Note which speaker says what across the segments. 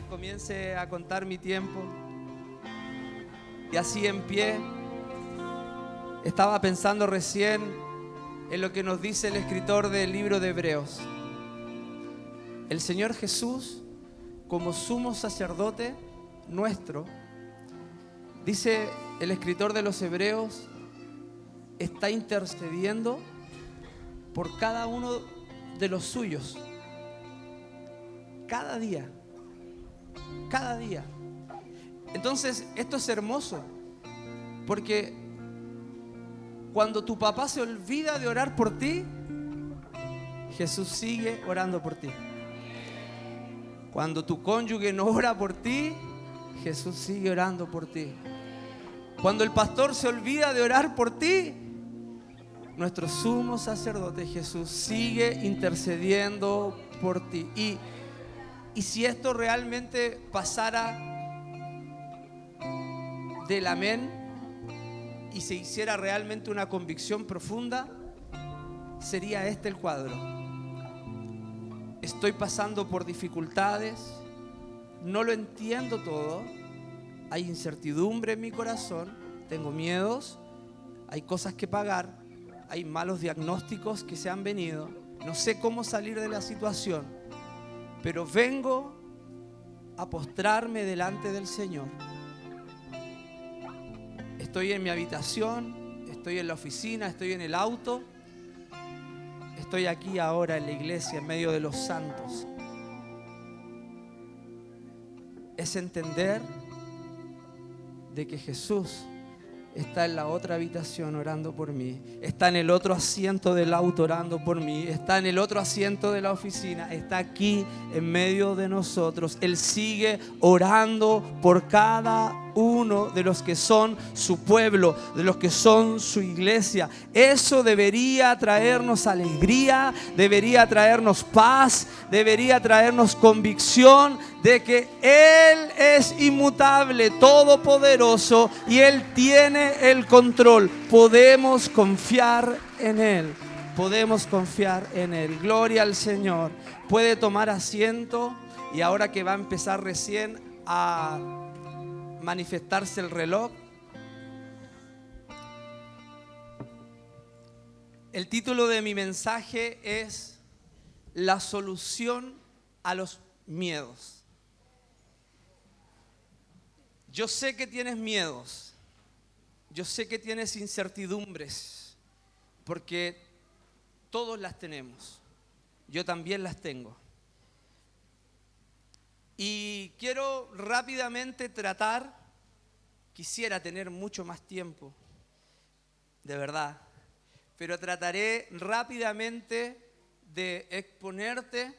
Speaker 1: Comience a contar mi tiempo y así en pie estaba pensando recién en lo que nos dice el escritor del libro de Hebreos. El Señor Jesús, como sumo sacerdote nuestro, dice el escritor de los Hebreos, está intercediendo por cada uno de los suyos cada día. Cada día. Entonces, esto es hermoso, porque cuando tu papá se olvida de orar por ti, Jesús sigue orando por ti. Cuando tu cónyuge no ora por ti, Jesús sigue orando por ti. Cuando el pastor se olvida de orar por ti, nuestro sumo sacerdote Jesús sigue intercediendo por ti. Y si esto realmente pasara del amén y se hiciera realmente una convicción profunda, sería este el cuadro. Estoy pasando por dificultades, no lo entiendo todo, hay incertidumbre en mi corazón, tengo miedos, hay cosas que pagar, hay malos diagnósticos que se han venido, no sé cómo salir de la situación. Pero vengo a postrarme delante del Señor. Estoy en mi habitación, estoy en la oficina, estoy en el auto, estoy aquí ahora en la iglesia, en medio de los santos. Es entender de que Jesús está en la otra habitación orando por mí, está en el otro asiento del auto orando por mí, está en el otro asiento de la oficina, está aquí en medio de nosotros. Él sigue orando por cada uno de los que son su pueblo, de los que son su iglesia. Eso debería traernos alegría, debería traernos paz, debería traernos convicción de que Él es inmutable, todopoderoso, y Él tiene el control. Podemos confiar en Él. Podemos confiar en Él. Gloria al Señor. Puede tomar asiento, y ahora que va a empezar recién a manifestarse el reloj, el título de mi mensaje es La solución a los miedos. Yo sé que tienes miedos, yo sé que tienes incertidumbres, porque todos las tenemos, yo también las tengo. Y quiero rápidamente quisiera tener mucho más tiempo, de verdad, pero trataré rápidamente de exponerte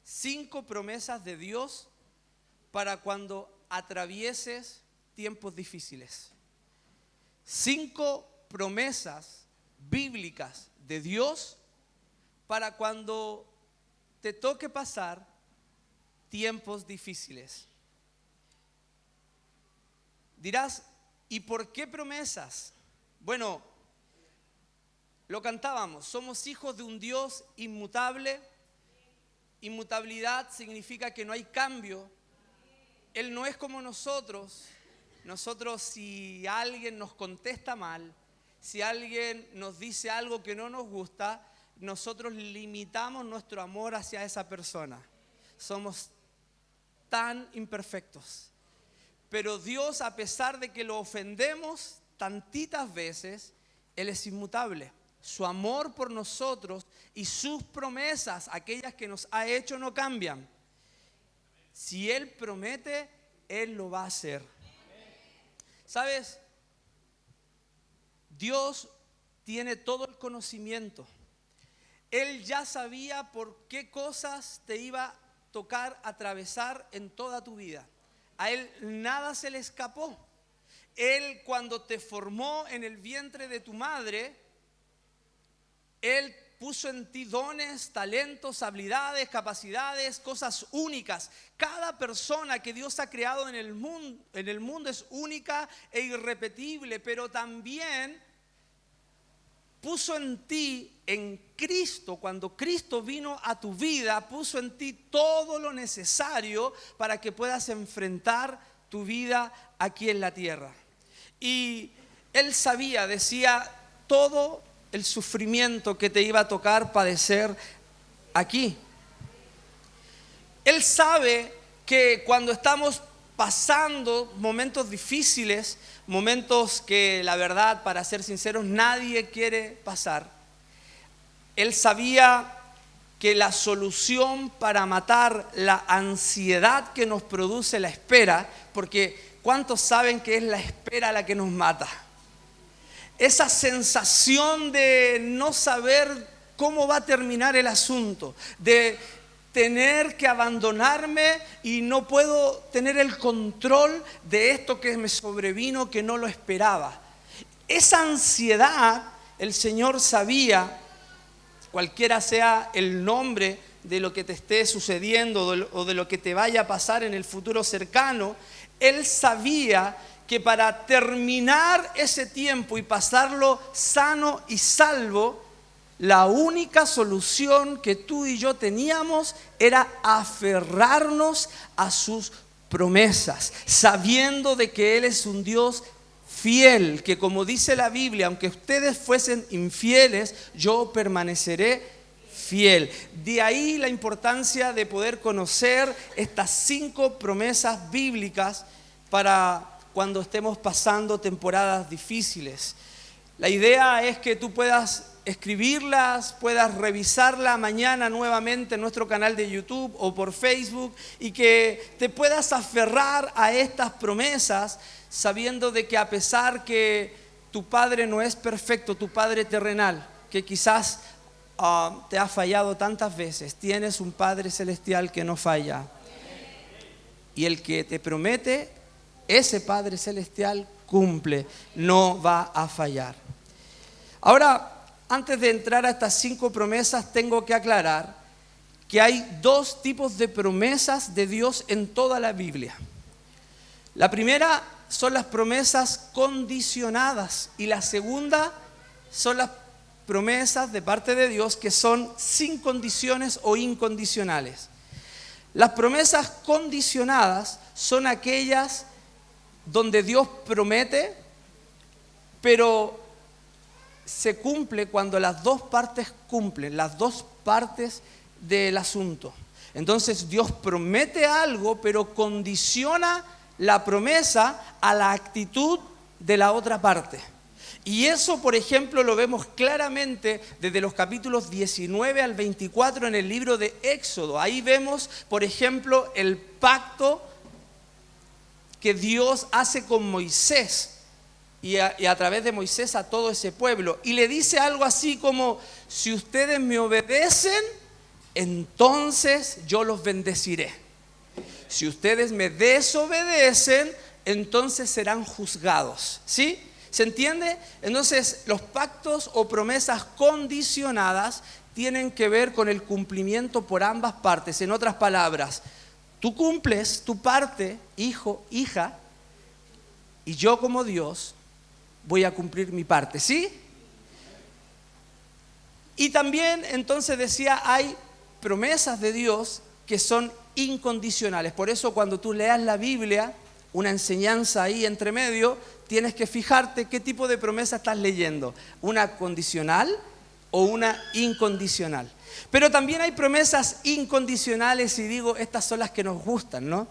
Speaker 1: 5 promesas de Dios para cuando atravieses tiempos difíciles. 5 promesas bíblicas de Dios para cuando te toque pasar tiempos difíciles. Dirás, ¿y por qué promesas? Bueno, lo cantábamos, somos hijos de un Dios inmutable. Inmutabilidad significa que no hay cambio. Él no es como nosotros. Nosotros, si alguien nos contesta mal, si alguien nos dice algo que no nos gusta, nosotros limitamos nuestro amor hacia esa persona. Somos tan imperfectos. Pero Dios, a pesar de que lo ofendemos tantitas veces, Él es inmutable. Su amor por nosotros y sus promesas, aquellas que nos ha hecho, no cambian. Si Él promete, Él lo va a hacer. ¿Sabes? Dios tiene todo el conocimiento. Él ya sabía por qué cosas te iba a tocar atravesar en toda tu vida. A Él nada se le escapó. Él, cuando te formó en el vientre de tu madre, Él puso en ti dones, talentos, habilidades, capacidades, cosas únicas. Cada persona que Dios ha creado en el mundo es única e irrepetible, pero también puso en ti, en Cristo, cuando Cristo vino a tu vida, puso en ti todo lo necesario para que puedas enfrentar tu vida aquí en la tierra. Y Él sabía, decía, todo el sufrimiento que te iba a tocar padecer aquí. Él sabe que cuando estamos pasando momentos difíciles, momentos que la verdad, para ser sinceros, nadie quiere pasar, Él sabía que la solución para matar la ansiedad que nos produce la espera, porque ¿cuántos saben que es la espera la que nos mata? Esa sensación de no saber cómo va a terminar el asunto, de tener que abandonarme y no puedo tener el control de esto que me sobrevino, que no lo esperaba. Esa ansiedad, el Señor sabía, cualquiera sea el nombre de lo que te esté sucediendo o de lo que te vaya a pasar en el futuro cercano, Él sabía que para terminar ese tiempo y pasarlo sano y salvo, la única solución que tú y yo teníamos era aferrarnos a sus promesas, sabiendo de que Él es un Dios fiel, que como dice la Biblia, aunque ustedes fuesen infieles, yo permaneceré fiel. De ahí la importancia de poder conocer estas 5 promesas bíblicas para cuando estemos pasando temporadas difíciles. La idea es que tú puedas escribirlas, puedas revisarla mañana nuevamente en nuestro canal de YouTube o por Facebook y que te puedas aferrar a estas promesas sabiendo de que a pesar que tu padre no es perfecto, tu padre terrenal, que quizás te ha fallado tantas veces, tienes un Padre celestial que no falla. Y el que te promete, ese Padre celestial cumple, no va a fallar. Ahora, antes de entrar a estas 5 promesas, tengo que aclarar que hay 2 tipos de promesas de Dios en toda la Biblia. La primera son las promesas condicionadas y la segunda son las promesas de parte de Dios que son sin condiciones o incondicionales. Las promesas condicionadas son aquellas donde Dios promete, pero se cumple cuando las 2 partes cumplen, las 2 partes del asunto. Entonces Dios promete algo, pero condiciona la promesa a la actitud de la otra parte. Y eso, por ejemplo, lo vemos claramente desde los capítulos 19 al 24 en el libro de Éxodo. Ahí vemos, por ejemplo, el pacto que Dios hace con Moisés y a través de Moisés a todo ese pueblo. Y le dice algo así como, si ustedes me obedecen, entonces yo los bendeciré. Si ustedes me desobedecen, entonces serán juzgados. ¿Sí? ¿Se entiende? Entonces, los pactos o promesas condicionadas tienen que ver con el cumplimiento por ambas partes. En otras palabras, tú cumples tu parte, hijo, hija, y yo como Dios voy a cumplir mi parte. ¿Sí? Y también, entonces decía, hay promesas de Dios que son incondicionales. Por eso cuando tú leas la Biblia, una enseñanza ahí entre medio, tienes que fijarte qué tipo de promesa estás leyendo, una condicional o una incondicional. Pero también hay promesas incondicionales y digo, estas son las que nos gustan, ¿no?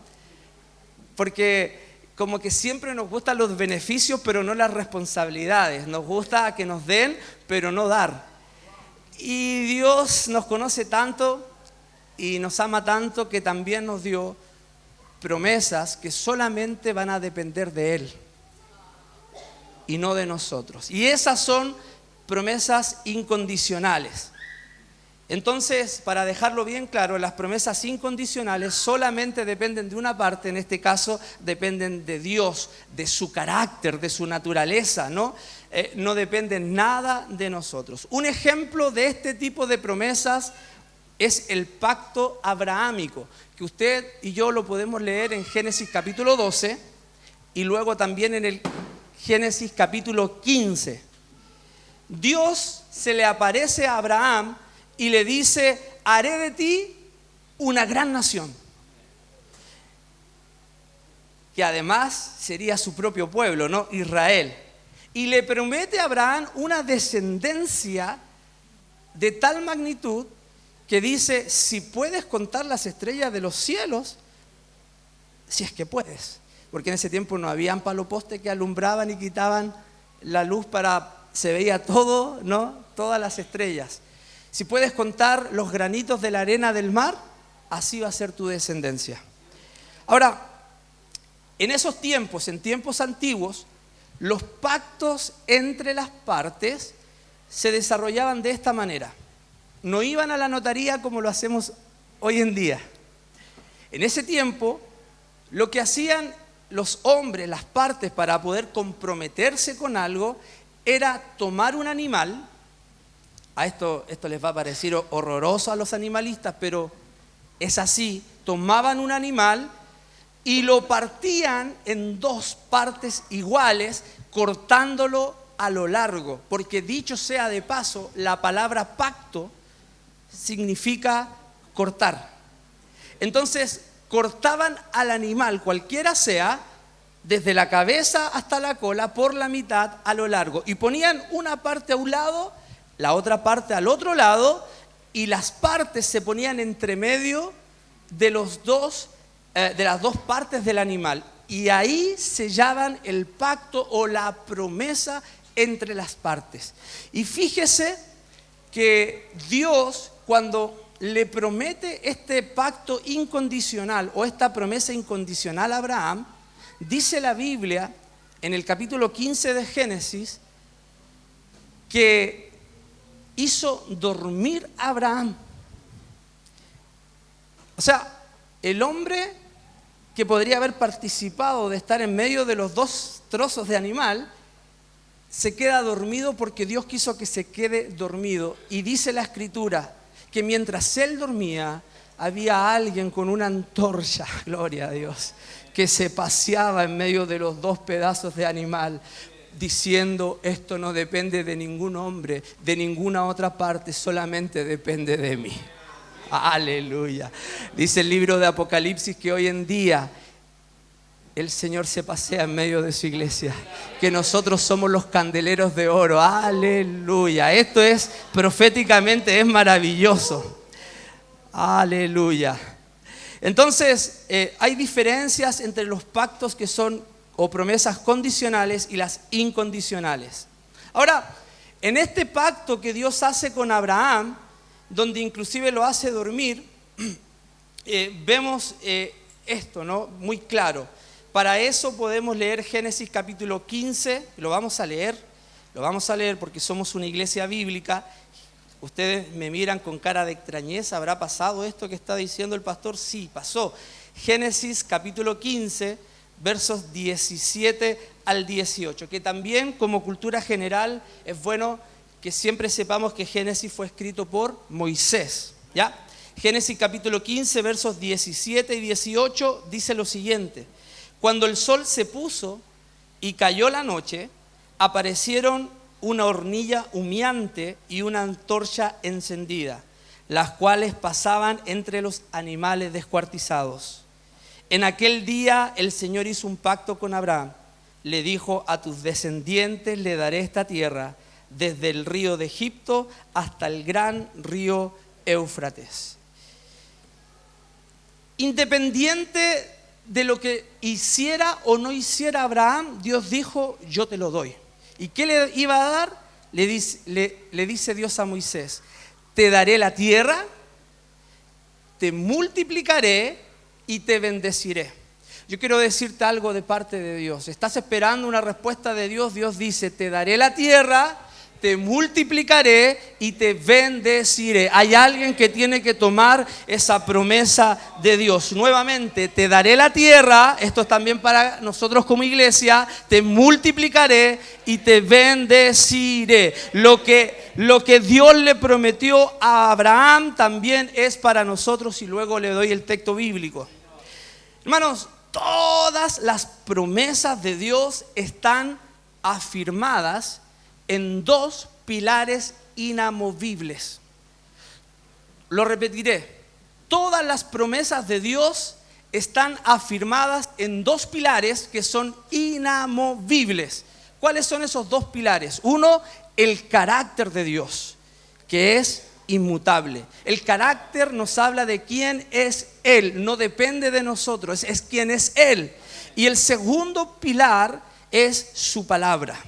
Speaker 1: Porque como que siempre nos gustan los beneficios, pero no las responsabilidades. Nos gusta que nos den, pero no dar. Y Dios nos conoce tanto y nos ama tanto que también nos dio promesas que solamente van a depender de Él y no de nosotros. Y esas son promesas incondicionales. Entonces, para dejarlo bien claro, las promesas incondicionales solamente dependen de una parte, en este caso dependen de Dios, de su carácter, de su naturaleza, ¿no? No dependen nada de nosotros. Un ejemplo de este tipo de promesas es el pacto abrahámico, que usted y yo lo podemos leer en Génesis capítulo 12 y luego también en el Génesis capítulo 15. Dios se le aparece a Abraham y le dice: haré de ti una gran nación, que además sería su propio pueblo, ¿no? Israel. Y le promete a Abraham una descendencia de tal magnitud que dice: si puedes contar las estrellas de los cielos, si es que puedes. Porque en ese tiempo no habían palopostes que alumbraban y quitaban la luz se veía todo, ¿no? Todas las estrellas. Si puedes contar los granitos de la arena del mar, así va a ser tu descendencia. Ahora, en esos tiempos, en tiempos antiguos, los pactos entre las partes se desarrollaban de esta manera. No iban a la notaría como lo hacemos hoy en día. En ese tiempo, lo que hacían los hombres, las partes, para poder comprometerse con algo, era tomar un animal. Esto les va a parecer horroroso a los animalistas, pero es así. Tomaban un animal y lo partían en dos partes iguales, cortándolo a lo largo. Porque dicho sea de paso, la palabra pacto significa cortar. Entonces, cortaban al animal, cualquiera sea, desde la cabeza hasta la cola, por la mitad a lo largo. Y ponían una parte a un lado, la otra parte al otro lado, y las partes se ponían entre medio de las dos partes del animal. Y ahí sellaban el pacto o la promesa entre las partes. Y fíjese que Dios, cuando le promete este pacto incondicional o esta promesa incondicional a Abraham, dice la Biblia en el capítulo 15 de Génesis que hizo dormir a Abraham. O sea, el hombre que podría haber participado de estar en medio de los dos trozos de animal, se queda dormido porque Dios quiso que se quede dormido. Y dice la Escritura que mientras él dormía, había alguien con una antorcha, gloria a Dios, que se paseaba en medio de los dos pedazos de animal, diciendo: esto no depende de ningún hombre, de ninguna otra parte, solamente depende de mí. Aleluya. Dice el libro de Apocalipsis que hoy en día el Señor se pasea en medio de su iglesia, que nosotros somos los candeleros de oro. Aleluya. Esto es proféticamente, es maravilloso. Aleluya. Entonces, hay diferencias entre los pactos que son o promesas condicionales y las incondicionales. Ahora, en este pacto que Dios hace con Abraham, donde inclusive lo hace dormir, vemos esto, ¿no? Muy claro. Para eso podemos leer Génesis capítulo 15, lo vamos a leer porque somos una iglesia bíblica. Ustedes me miran con cara de extrañeza. ¿Habrá pasado esto que está diciendo el pastor? Sí, pasó. Génesis capítulo 15, versos 17 al 18, que también como cultura general es bueno que siempre sepamos que Génesis fue escrito por Moisés, ¿ya? Génesis capítulo 15, versos 17 y 18 dice lo siguiente: cuando el sol se puso y cayó la noche, aparecieron una hornilla humeante y una antorcha encendida, las cuales pasaban entre los animales descuartizados. En aquel día el Señor hizo un pacto con Abraham. Le dijo: a tus descendientes le daré esta tierra, desde el río de Egipto hasta el gran río Éufrates. Independiente de lo que hiciera o no hiciera Abraham, Dios dijo: yo te lo doy. ¿Y qué le iba a dar? Le dice Dios a Moisés: te daré la tierra, te multiplicaré y te bendeciré. Yo quiero decirte algo de parte de Dios. ¿Estás esperando una respuesta de Dios? Dios dice: te daré la tierra, te multiplicaré y te bendeciré. Hay alguien que tiene que tomar esa promesa de Dios. Nuevamente, te daré la tierra, esto es también para nosotros como iglesia, te multiplicaré y te bendeciré. Lo que Dios le prometió a Abraham también es para nosotros, y luego le doy el texto bíblico. Hermanos, todas las promesas de Dios están afirmadas en dos pilares inamovibles. Lo repetiré. Todas las promesas de Dios están afirmadas en dos pilares que son inamovibles. ¿Cuáles son esos dos pilares? Uno, el carácter de Dios, que es inmutable. El carácter nos habla de quién es Él, no depende de nosotros, es quién es Él. Y el segundo pilar es su palabra.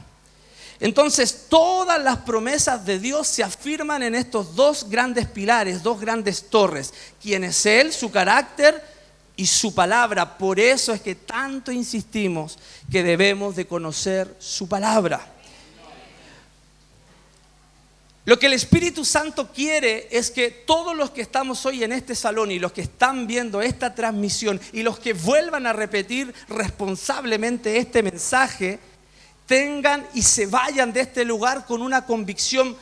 Speaker 1: Entonces, todas las promesas de Dios se afirman en estos dos grandes pilares, dos grandes torres. Quién es Él, su carácter y su palabra. Por eso es que tanto insistimos que debemos de conocer su palabra. Lo que el Espíritu Santo quiere es que todos los que estamos hoy en este salón y los que están viendo esta transmisión y los que vuelvan a repetir responsablemente este mensaje, tengan y se vayan de este lugar con una convicción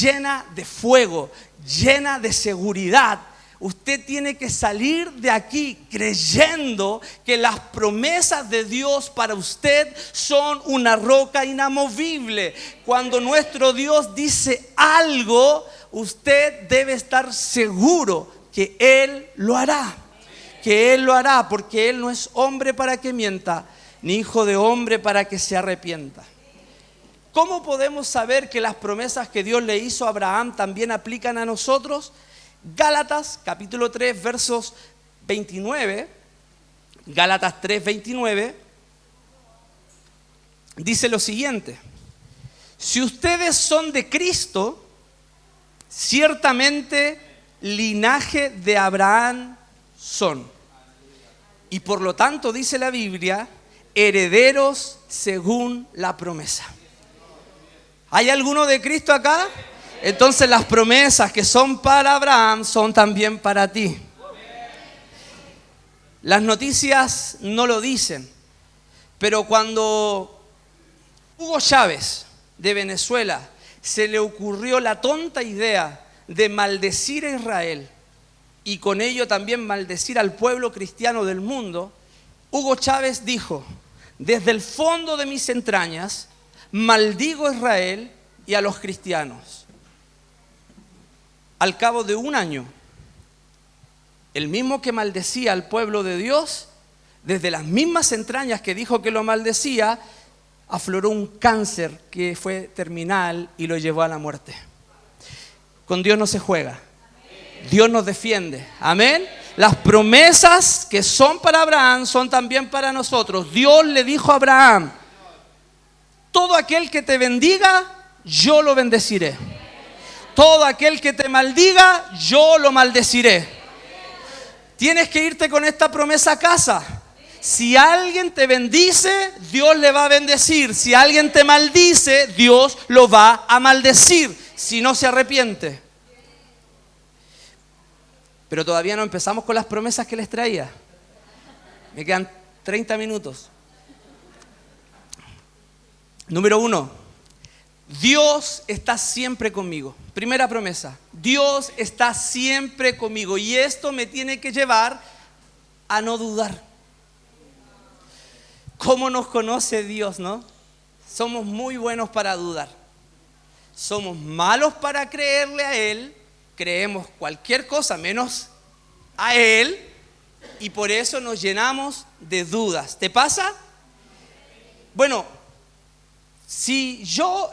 Speaker 1: llena de fuego, llena de seguridad. Usted tiene que salir de aquí creyendo que las promesas de Dios para usted son una roca inamovible. Cuando nuestro Dios dice algo, usted debe estar seguro que Él lo hará. Que Él lo hará, porque Él no es hombre para que mienta, ni hijo de hombre para que se arrepienta. ¿Cómo podemos saber que las promesas que Dios le hizo a Abraham también aplican a nosotros? Gálatas capítulo 3 versos 29, Gálatas 3, 29, dice lo siguiente: si ustedes son de Cristo, ciertamente linaje de Abraham son, y por lo tanto, dice la Biblia, herederos según la promesa. ¿Hay alguno de Cristo acá? Entonces las promesas que son para Abraham son también para ti. Las noticias no lo dicen, pero cuando Hugo Chávez de Venezuela se le ocurrió la tonta idea de maldecir a Israel y con ello también maldecir al pueblo cristiano del mundo, Hugo Chávez dijo: desde el fondo de mis entrañas maldigo a Israel y a los cristianos. Al cabo de un año, el mismo que maldecía al pueblo de Dios, desde las mismas entrañas que dijo que lo maldecía, afloró un cáncer que fue terminal y lo llevó a la muerte. Con Dios no se juega. Dios nos defiende. Amén. Las promesas que son para Abraham son también para nosotros. Dios le dijo a Abraham: todo aquel que te bendiga, yo lo bendeciré. Todo aquel que te maldiga, yo lo maldeciré. Tienes que irte con esta promesa a casa. Si alguien te bendice, Dios le va a bendecir. Si alguien te maldice, Dios lo va a maldecir, si no se arrepiente. Pero todavía no empezamos con las promesas que les traía. Me quedan 30 minutos. Número 1. Dios está siempre conmigo. Primera promesa: Dios está siempre conmigo. Y esto me tiene que llevar a no dudar. ¿Cómo nos conoce Dios, no? Somos muy buenos para dudar. Somos malos para creerle a Él. Creemos cualquier cosa menos a Él. Y por eso nos llenamos de dudas. ¿Te pasa? Bueno, si yo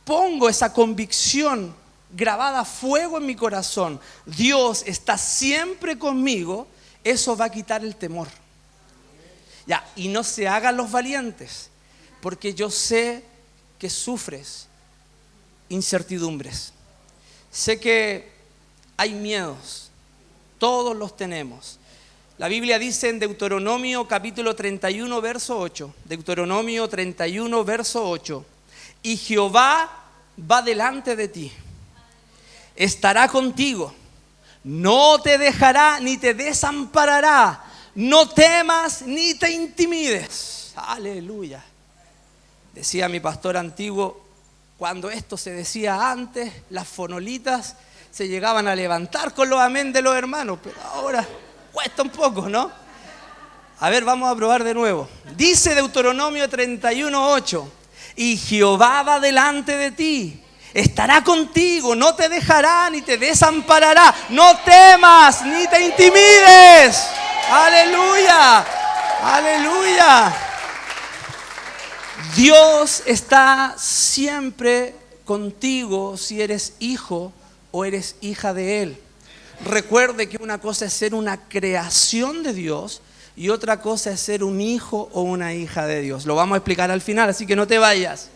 Speaker 1: pongo esa convicción grabada a fuego en mi corazón, Dios está siempre conmigo, eso va a quitar el temor. Ya, y no se hagan los valientes, porque yo sé que sufres incertidumbres. Sé que hay miedos, todos los tenemos. La Biblia dice en Deuteronomio capítulo 31, verso 8, Deuteronomio 31, verso 8: y Jehová va delante de ti. Estará contigo. No te dejará ni te desamparará. No temas ni te intimides. Aleluya. Decía mi pastor antiguo, cuando esto se decía antes, las fonolitas se llegaban a levantar con los amén de los hermanos, pero ahora cuesta un poco, ¿no? A ver, vamos a probar de nuevo. Dice Deuteronomio 31:8, y Jehová va delante de ti, estará contigo, no te dejará ni te desamparará. No temas ni te intimides. Aleluya, aleluya. Dios está siempre contigo si eres hijo o eres hija de Él. Recuerde que una cosa es ser una creación de Dios y otra cosa es ser un hijo o una hija de Dios. Lo vamos a explicar al final, así que no te vayas.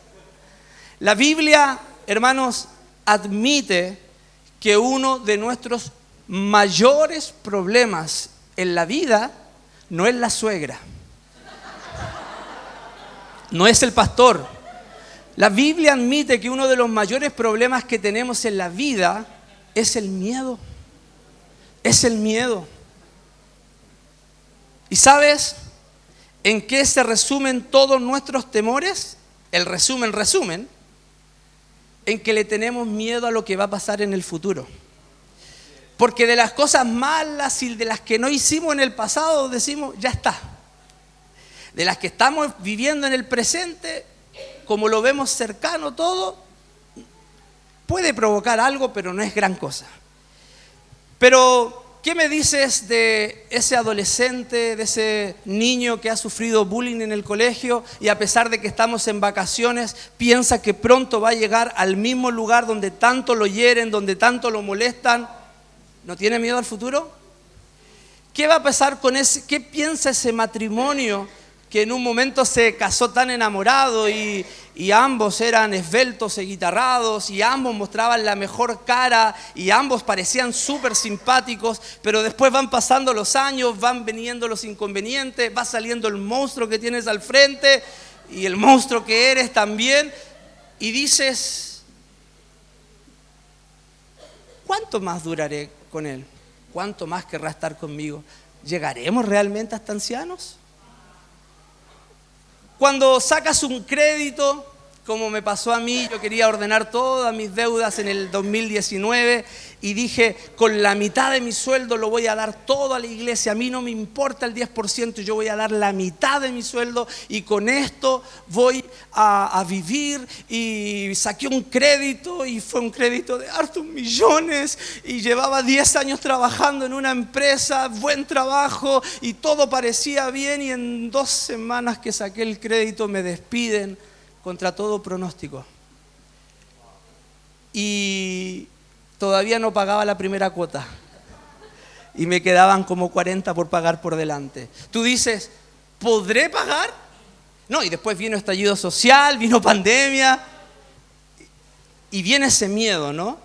Speaker 1: La Biblia, hermanos, admite que uno de nuestros mayores problemas en la vida no es la suegra, no es el pastor. La Biblia admite que uno de los mayores problemas que tenemos en la vida es el miedo. Es el miedo. ¿Y sabes en qué se resumen todos nuestros temores? El resumen, en que le tenemos miedo a lo que va a pasar en el futuro. Porque de las cosas malas y de las que no hicimos en el pasado decimos, ya está. De las que estamos viviendo en el presente, como lo vemos cercano todo, puede provocar algo, pero no es gran cosa. Pero, ¿qué me dices de ese adolescente, de ese niño que ha sufrido bullying en el colegio y a pesar de que estamos en vacaciones, piensa que pronto va a llegar al mismo lugar donde tanto lo hieren, donde tanto lo molestan? ¿No tiene miedo al futuro? ¿Qué va a pasar con ese? ¿Qué piensa ese matrimonio que en un momento se casó tan enamorado y ambos eran esbeltos y guitarrados y ambos mostraban la mejor cara y ambos parecían súper simpáticos, pero después van pasando los años, van viniendo los inconvenientes, va saliendo el monstruo que tienes al frente y el monstruo que eres también, y dices, ¿cuánto más duraré con él? ¿Cuánto más querrá estar conmigo? ¿Llegaremos realmente hasta ancianos? Cuando sacas un crédito, como me pasó a mí, yo quería ordenar todas mis deudas en el 2019 y dije, con la mitad de mi sueldo lo voy a dar todo a la iglesia, a mí no me importa el 10%, yo voy a dar la mitad de mi sueldo y con esto voy a vivir, y saqué un crédito y fue un crédito de hartos millones y llevaba 10 años trabajando en una empresa, buen trabajo y todo parecía bien, y en 2 semanas que saqué el crédito me despiden contra todo pronóstico. Y todavía no pagaba la primera cuota. Y me quedaban como 40 por pagar por delante. Tú dices, ¿podré pagar? No, y después vino estallido social, vino pandemia. Y viene ese miedo, ¿no?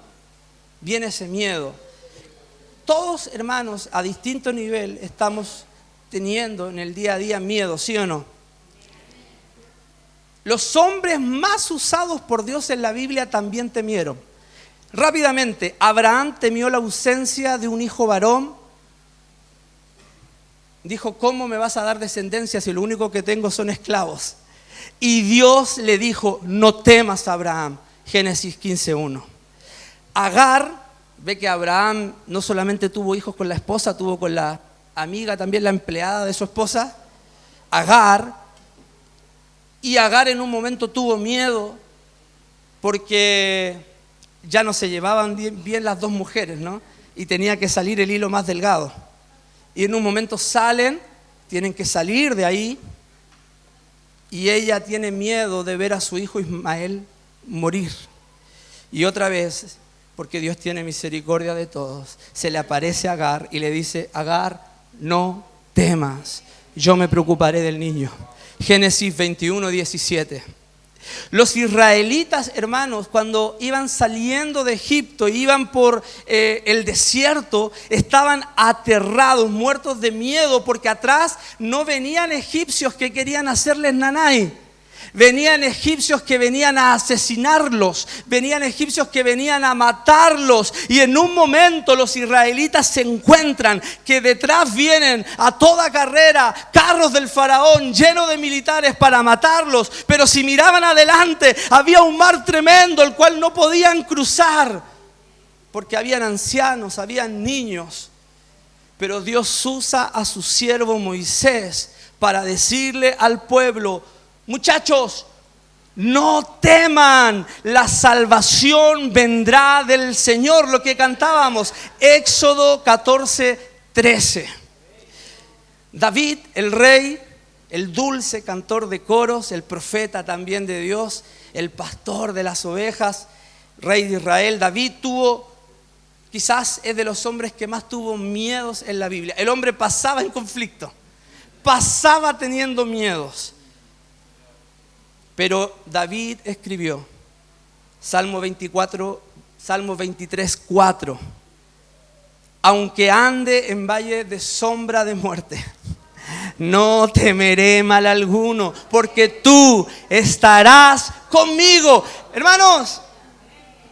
Speaker 1: Viene ese miedo. Todos, hermanos, a distinto nivel estamos teniendo en el día a día miedo, ¿sí o no? Los hombres más usados por Dios en la Biblia también temieron. Rápidamente, Abraham temió la ausencia de un hijo varón. Dijo, ¿cómo me vas a dar descendencia si lo único que tengo son esclavos? Y Dios le dijo, no temas, Abraham. Génesis 15:1. Agar, ve que Abraham no solamente tuvo hijos con la esposa, tuvo con la amiga, también la empleada de su esposa, Agar. Y Agar en un momento tuvo miedo porque ya no se llevaban bien las dos mujeres, ¿no? Y tenía que salir el hilo más delgado. Y en un momento salen, tienen que salir de ahí, y ella tiene miedo de ver a su hijo Ismael morir. Y otra vez, porque Dios tiene misericordia de todos, se le aparece a Agar y le dice, Agar, no temas, yo me preocuparé del niño. Génesis 21:17. Los israelitas, hermanos, cuando iban saliendo de Egipto, iban por el desierto, estaban aterrados, muertos de miedo, porque atrás no venían egipcios que querían hacerles nanay. Venían egipcios que venían a asesinarlos, venían egipcios que venían a matarlos, y en un momento los israelitas se encuentran que detrás vienen a toda carrera carros del faraón llenos de militares para matarlos, pero si miraban adelante había un mar tremendo el cual no podían cruzar porque habían ancianos, habían niños. Pero Dios usa a su siervo Moisés para decirle al pueblo: muchachos, no teman, la salvación vendrá del Señor. Lo que cantábamos, Éxodo 14:13. David, el rey, el dulce cantor de coros, el profeta también de Dios, el pastor de las ovejas, rey de Israel. David quizás es de los hombres que más tuvo miedos en la Biblia. El hombre pasaba en conflicto, pasaba teniendo miedos. Pero David escribió Salmo 23:4. Aunque ande en valle de sombra de muerte, no temeré mal alguno, porque tú estarás conmigo.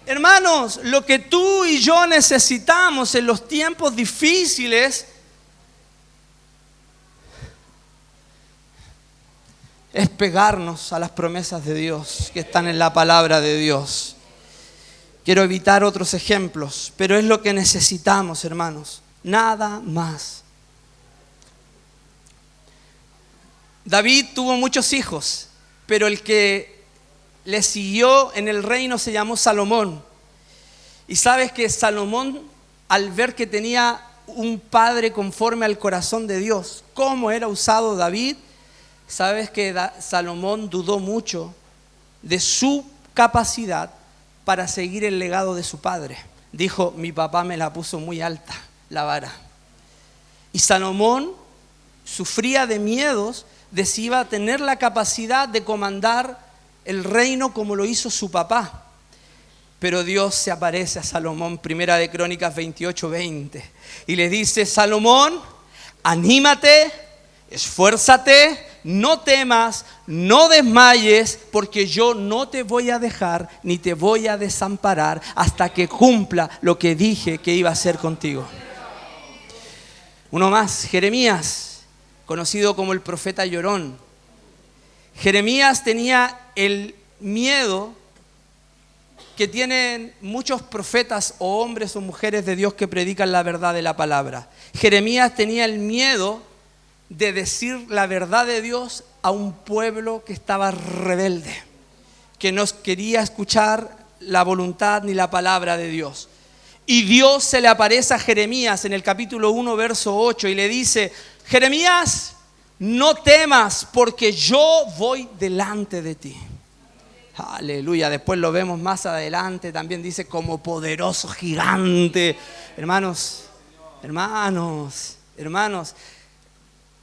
Speaker 1: Hermanos, lo que tú y yo necesitamos en los tiempos difíciles es pegarnos a las promesas de Dios que están en la palabra de Dios. Quiero evitar otros ejemplos, pero es lo que necesitamos, hermanos. Nada más. David tuvo muchos hijos, pero el que le siguió en el reino se llamó Salomón. Y sabes que Salomón, al ver que tenía un padre conforme al corazón de Dios, cómo era usado David, sabes que Salomón dudó mucho de su capacidad para seguir el legado de su padre. Dijo: mi papá me la puso muy alta, la vara. Y Salomón sufría de miedos de si iba a tener la capacidad de comandar el reino como lo hizo su papá. Pero Dios se aparece a Salomón, Primera de Crónicas 28:20, y le dice: Salomón, anímate, esfuérzate, no temas, no desmayes, porque yo no te voy a dejar ni te voy a desamparar hasta que cumpla lo que dije que iba a hacer contigo. Uno más, Jeremías, conocido como el profeta llorón. Jeremías tenía el miedo que tienen muchos profetas o hombres o mujeres de Dios que predican la verdad de la palabra. Jeremías tenía el miedo de decir la verdad de Dios a un pueblo que estaba rebelde, que no quería escuchar la voluntad ni la palabra de Dios. Y Dios se le aparece a Jeremías en el capítulo 1, verso 8, y le dice: Jeremías, no temas, porque yo voy delante de ti. Aleluya. Después lo vemos más adelante, también dice: como poderoso gigante. Hermanos,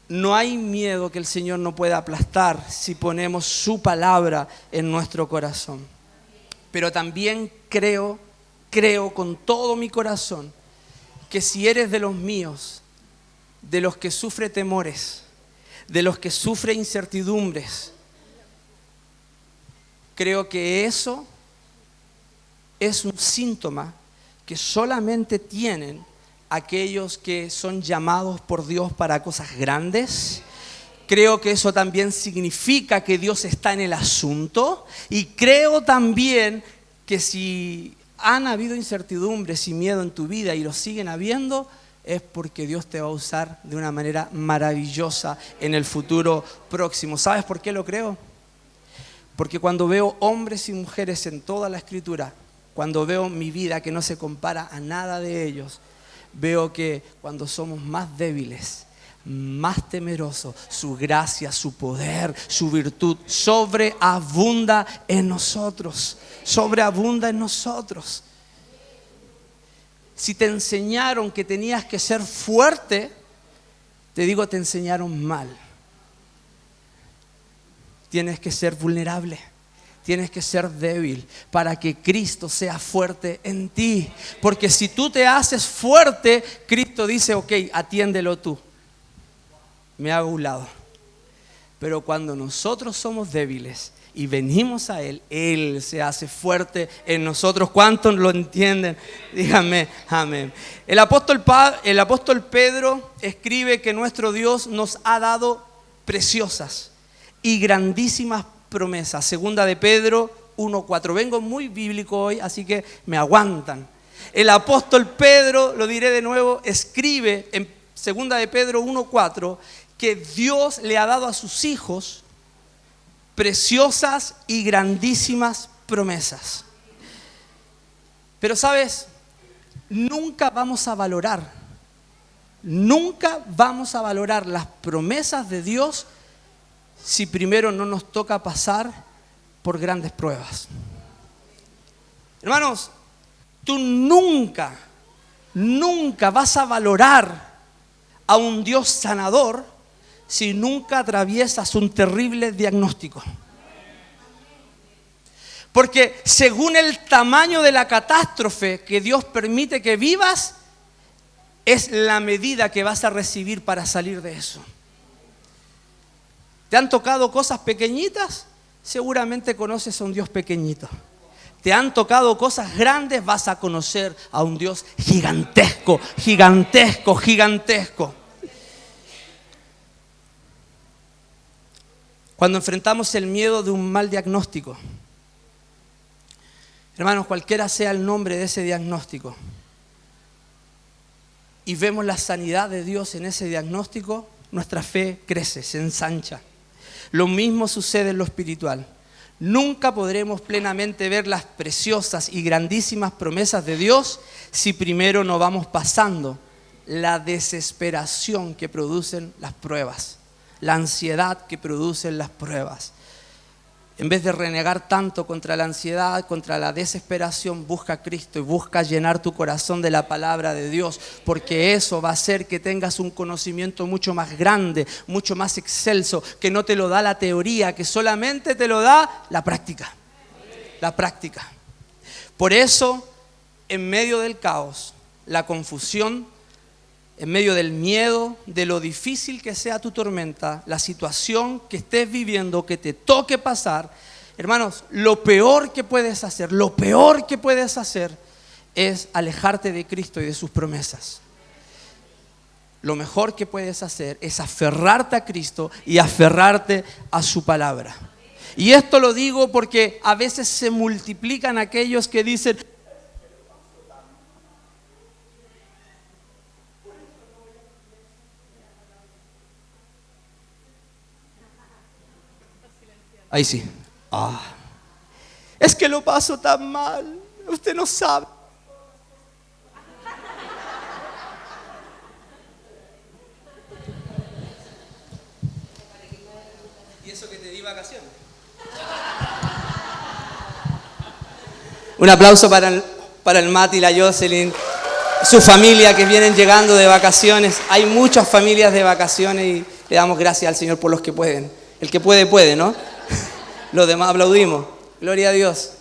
Speaker 1: no hay miedo que el Señor no pueda aplastar si ponemos su palabra en nuestro corazón. Pero también creo con todo mi corazón que si eres de los míos, de los que sufre temores, de los que sufre incertidumbres, creo que eso es un síntoma que solamente tienen aquellos que son llamados por Dios para cosas grandes. Creo que eso también significa que Dios está en el asunto, y creo también que si han habido incertidumbres y miedo en tu vida y lo siguen habiendo, es porque Dios te va a usar de una manera maravillosa en el futuro próximo. ¿Sabes por qué lo creo? Porque cuando veo hombres y mujeres en toda la Escritura, cuando veo mi vida que no se compara a nada de ellos, veo que cuando somos más débiles, más temerosos, su gracia, su poder, su virtud sobreabunda en nosotros. Sobreabunda en nosotros. Si te enseñaron que tenías que ser fuerte, te digo, te enseñaron mal. Tienes que ser vulnerable, tienes que ser débil para que Cristo sea fuerte en ti. Porque si tú te haces fuerte, Cristo dice: ok, atiéndelo tú, me hago a un lado. Pero cuando nosotros somos débiles y venimos a Él, Él se hace fuerte en nosotros. ¿Cuántos lo entienden? Díganme, amén. El apóstol Pedro escribe que nuestro Dios nos ha dado preciosas y grandísimas promesas. Segunda de Pedro 1:4. Vengo muy bíblico hoy, así que me aguantan. El apóstol Pedro, lo diré de nuevo, escribe en segunda de Pedro 1:4 que Dios le ha dado a sus hijos preciosas y grandísimas promesas. Pero sabes, nunca vamos a valorar las promesas de Dios si primero no nos toca pasar por grandes pruebas. Hermanos, tú nunca vas a valorar a un Dios sanador si nunca atraviesas un terrible diagnóstico. Porque según el tamaño de la catástrofe que Dios permite que vivas, es la medida que vas a recibir para salir de eso. ¿Te han tocado cosas pequeñitas? Seguramente conoces a un Dios pequeñito. ¿Te han tocado cosas grandes? Vas a conocer a un Dios gigantesco, gigantesco, gigantesco. Cuando enfrentamos el miedo de un mal diagnóstico, hermanos, cualquiera sea el nombre de ese diagnóstico, y vemos la sanidad de Dios en ese diagnóstico, nuestra fe crece, se ensancha. Lo mismo sucede en lo espiritual. Nunca podremos plenamente ver las preciosas y grandísimas promesas de Dios si primero no vamos pasando la desesperación que producen las pruebas, la ansiedad que producen las pruebas. En vez de renegar tanto contra la ansiedad, contra la desesperación, busca a Cristo y busca llenar tu corazón de la palabra de Dios, porque eso va a hacer que tengas un conocimiento mucho más grande, mucho más excelso, que no te lo da la teoría, que solamente te lo da la práctica. La práctica. Por eso, en medio del caos, la confusión, en medio del miedo, de lo difícil que sea tu tormenta, la situación que estés viviendo, que te toque pasar, hermanos, lo peor que puedes hacer es alejarte de Cristo y de sus promesas. Lo mejor que puedes hacer es aferrarte a Cristo y aferrarte a su palabra. Y esto lo digo porque a veces se multiplican aquellos que dicen: ahí sí. Es que lo paso tan mal. Usted no sabe. ¿Y eso que te di vacaciones? Un aplauso para el Mati y la Jocelyn, su familia que vienen llegando de vacaciones. Hay muchas familias de vacaciones y le damos gracias al Señor por los que pueden. El que puede, puede, ¿no? Los demás aplaudimos. Gloria a Dios.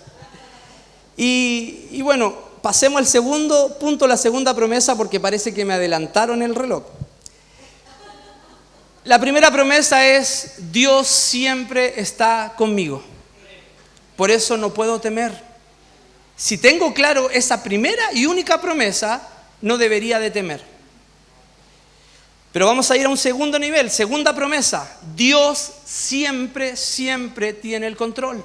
Speaker 1: Y bueno, pasemos al segundo punto, la segunda promesa, porque parece que me adelantaron el reloj. La primera promesa es: Dios siempre está conmigo. Por eso no puedo temer. Si tengo claro esa primera y única promesa, no debería de temer. Pero vamos a ir a un segundo nivel, segunda promesa: Dios siempre, siempre tiene el control.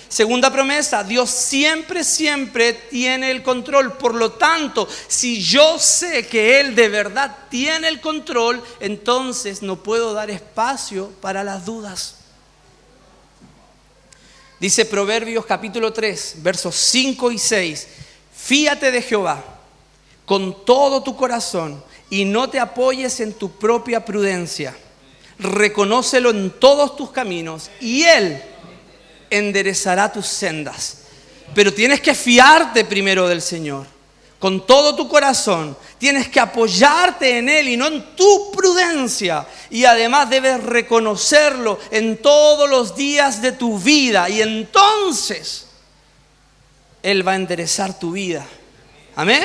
Speaker 1: Segunda promesa: Dios siempre, siempre tiene el control. Por lo tanto, si yo sé que Él de verdad tiene el control, entonces no puedo dar espacio para las dudas. Dice Proverbios capítulo 3, versos 5 y 6: Fíate de Jehová con todo tu corazón y no te apoyes en tu propia prudencia. Reconócelo en todos tus caminos y Él enderezará tus sendas. Pero tienes que fiarte primero del Señor. Con todo tu corazón tienes que apoyarte en Él y no en tu prudencia. Y además debes reconocerlo en todos los días de tu vida. Y entonces Él va a enderezar tu vida. Amén.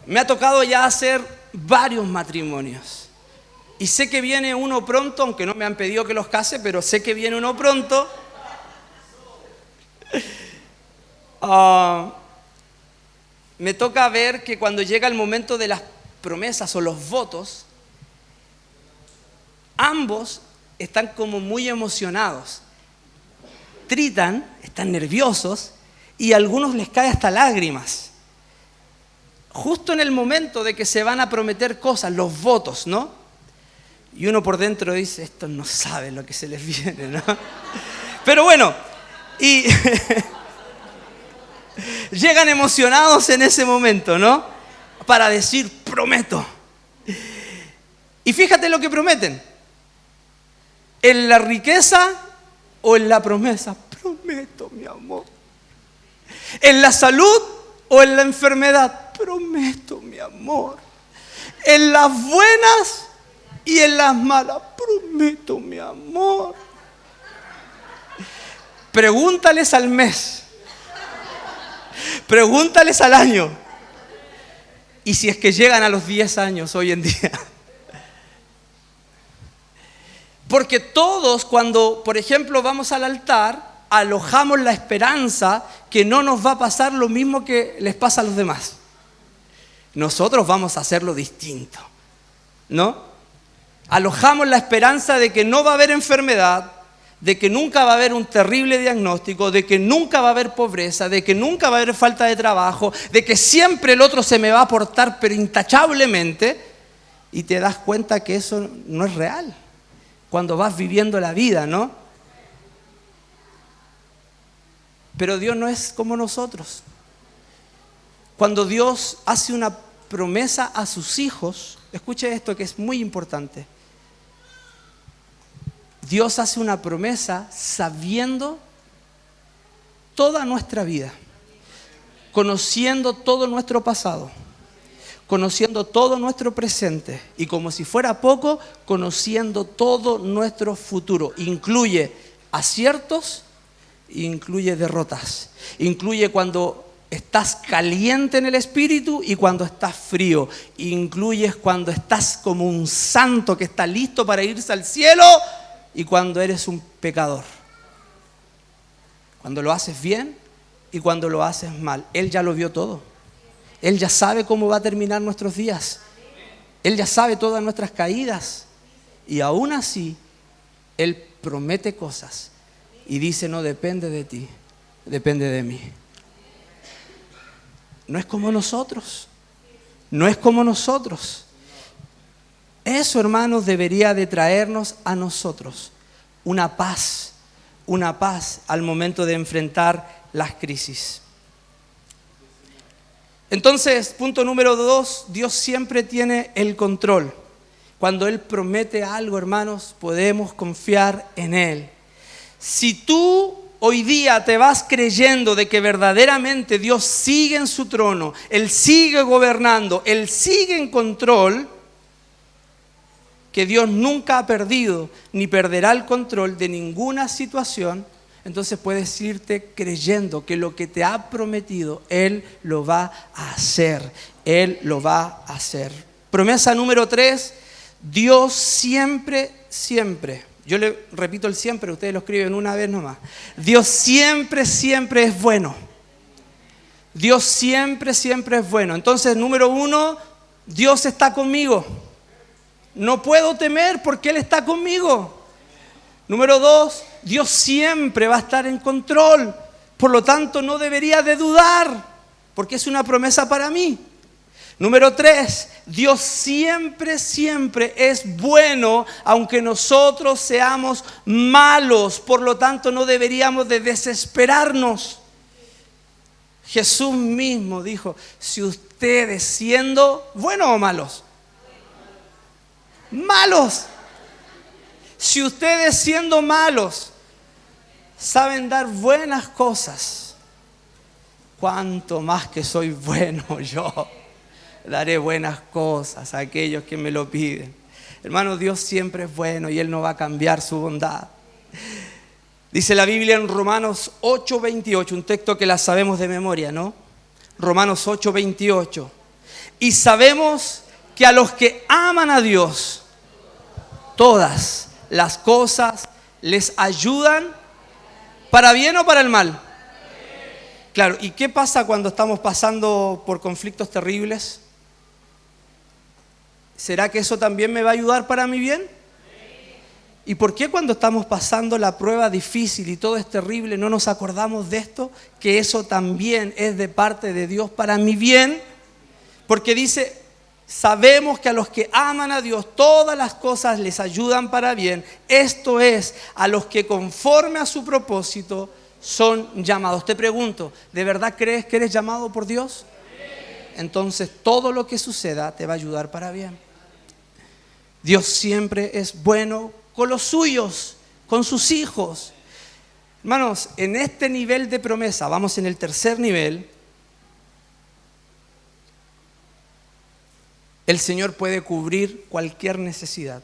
Speaker 1: Me ha tocado ya hacer varios matrimonios. Y sé que viene uno pronto, aunque no me han pedido que los case, pero sé que viene uno pronto. Me toca ver que cuando llega el momento de las promesas o los votos, ambos están como muy emocionados. Tritan, están nerviosos y a algunos les cae hasta lágrimas. Justo en el momento de que se van a prometer cosas, los votos, ¿no? Y uno por dentro dice, estos no saben lo que se les viene, ¿no? Pero bueno, y llegan emocionados en ese momento, ¿no? Para decir, prometo. Y fíjate lo que prometen. En la riqueza o en la promesa, prometo, mi amor. En la salud o en la enfermedad, prometo, mi amor. En las buenas y en las malas, prometo, mi amor. Pregúntales al mes. Pregúntales al año. Y si es que llegan a los 10 años hoy en día. Porque todos cuando, por ejemplo, vamos al altar, alojamos la esperanza que no nos va a pasar lo mismo que les pasa a los demás. Nosotros vamos a hacerlo distinto, ¿no? Alojamos la esperanza de que no va a haber enfermedad, de que nunca va a haber un terrible diagnóstico, de que nunca va a haber pobreza, de que nunca va a haber falta de trabajo, de que siempre el otro se me va a portar pero intachablemente, y te das cuenta que eso no es real cuando vas viviendo la vida, ¿no? Pero Dios no es como nosotros. Cuando Dios hace una promesa a sus hijos, escuche esto que es muy importante. Dios hace una promesa sabiendo toda nuestra vida, conociendo todo nuestro pasado, conociendo todo nuestro presente y, como si fuera poco, conociendo todo nuestro futuro. Incluye aciertos, incluye derrotas, incluye cuando estás caliente en el espíritu y cuando estás frío, incluye cuando estás como un santo que está listo para irse al cielo y cuando eres un pecador. Cuando lo haces bien y cuando lo haces mal. Él ya lo vio todo. Él ya sabe cómo va a terminar nuestros días. Él ya sabe todas nuestras caídas. Y aún así, Él promete cosas y dice, no depende de ti, depende de mí. No es como nosotros. No es como nosotros. Eso, hermanos, debería de traernos a nosotros una paz al momento de enfrentar las crisis. Entonces, punto número 2, Dios siempre tiene el control. Cuando Él promete algo, hermanos, podemos confiar en Él. Si tú hoy día te vas creyendo de que verdaderamente Dios sigue en su trono, Él sigue gobernando, Él sigue en control, que Dios nunca ha perdido ni perderá el control de ninguna situación, entonces puedes irte creyendo que lo que te ha prometido, Él lo va a hacer. Él lo va a hacer. Promesa número 3, Dios siempre, siempre. Yo le repito el siempre, ustedes lo escriben una vez nomás. Dios siempre, siempre es bueno. Dios siempre, siempre es bueno. Entonces, número 1, Dios está conmigo. No puedo temer porque Él está conmigo. Número 2, Dios siempre va a estar en control. Por lo tanto, no debería de dudar porque es una promesa para mí. Número 3, Dios siempre, siempre es bueno, aunque nosotros seamos malos. Por lo tanto, no deberíamos de desesperarnos. Jesús mismo dijo, si ustedes siendo buenos o malos, malos, si ustedes siendo malos saben dar buenas cosas, cuánto más que soy bueno yo. Daré buenas cosas a aquellos que me lo piden. Hermano, Dios siempre es bueno y Él no va a cambiar su bondad. Dice la Biblia en Romanos 8:28, un texto que la sabemos de memoria, ¿no? Romanos 8:28. Y sabemos que a los que aman a Dios, todas las cosas les ayudan para bien o para el mal. Claro, ¿y qué pasa cuando estamos pasando por conflictos terribles? ¿Será que eso también me va a ayudar para mi bien? ¿Y por qué cuando estamos pasando la prueba difícil y todo es terrible no nos acordamos de esto? Que eso también es de parte de Dios para mi bien. Porque dice, sabemos que a los que aman a Dios todas las cosas les ayudan para bien. Esto es, a los que conforme a su propósito son llamados. Te pregunto, ¿de verdad crees que eres llamado por Dios? Entonces todo lo que suceda te va a ayudar para bien. Dios siempre es bueno con los suyos, con sus hijos. Hermanos, en este nivel de promesa, vamos en el tercer nivel, el Señor puede cubrir cualquier necesidad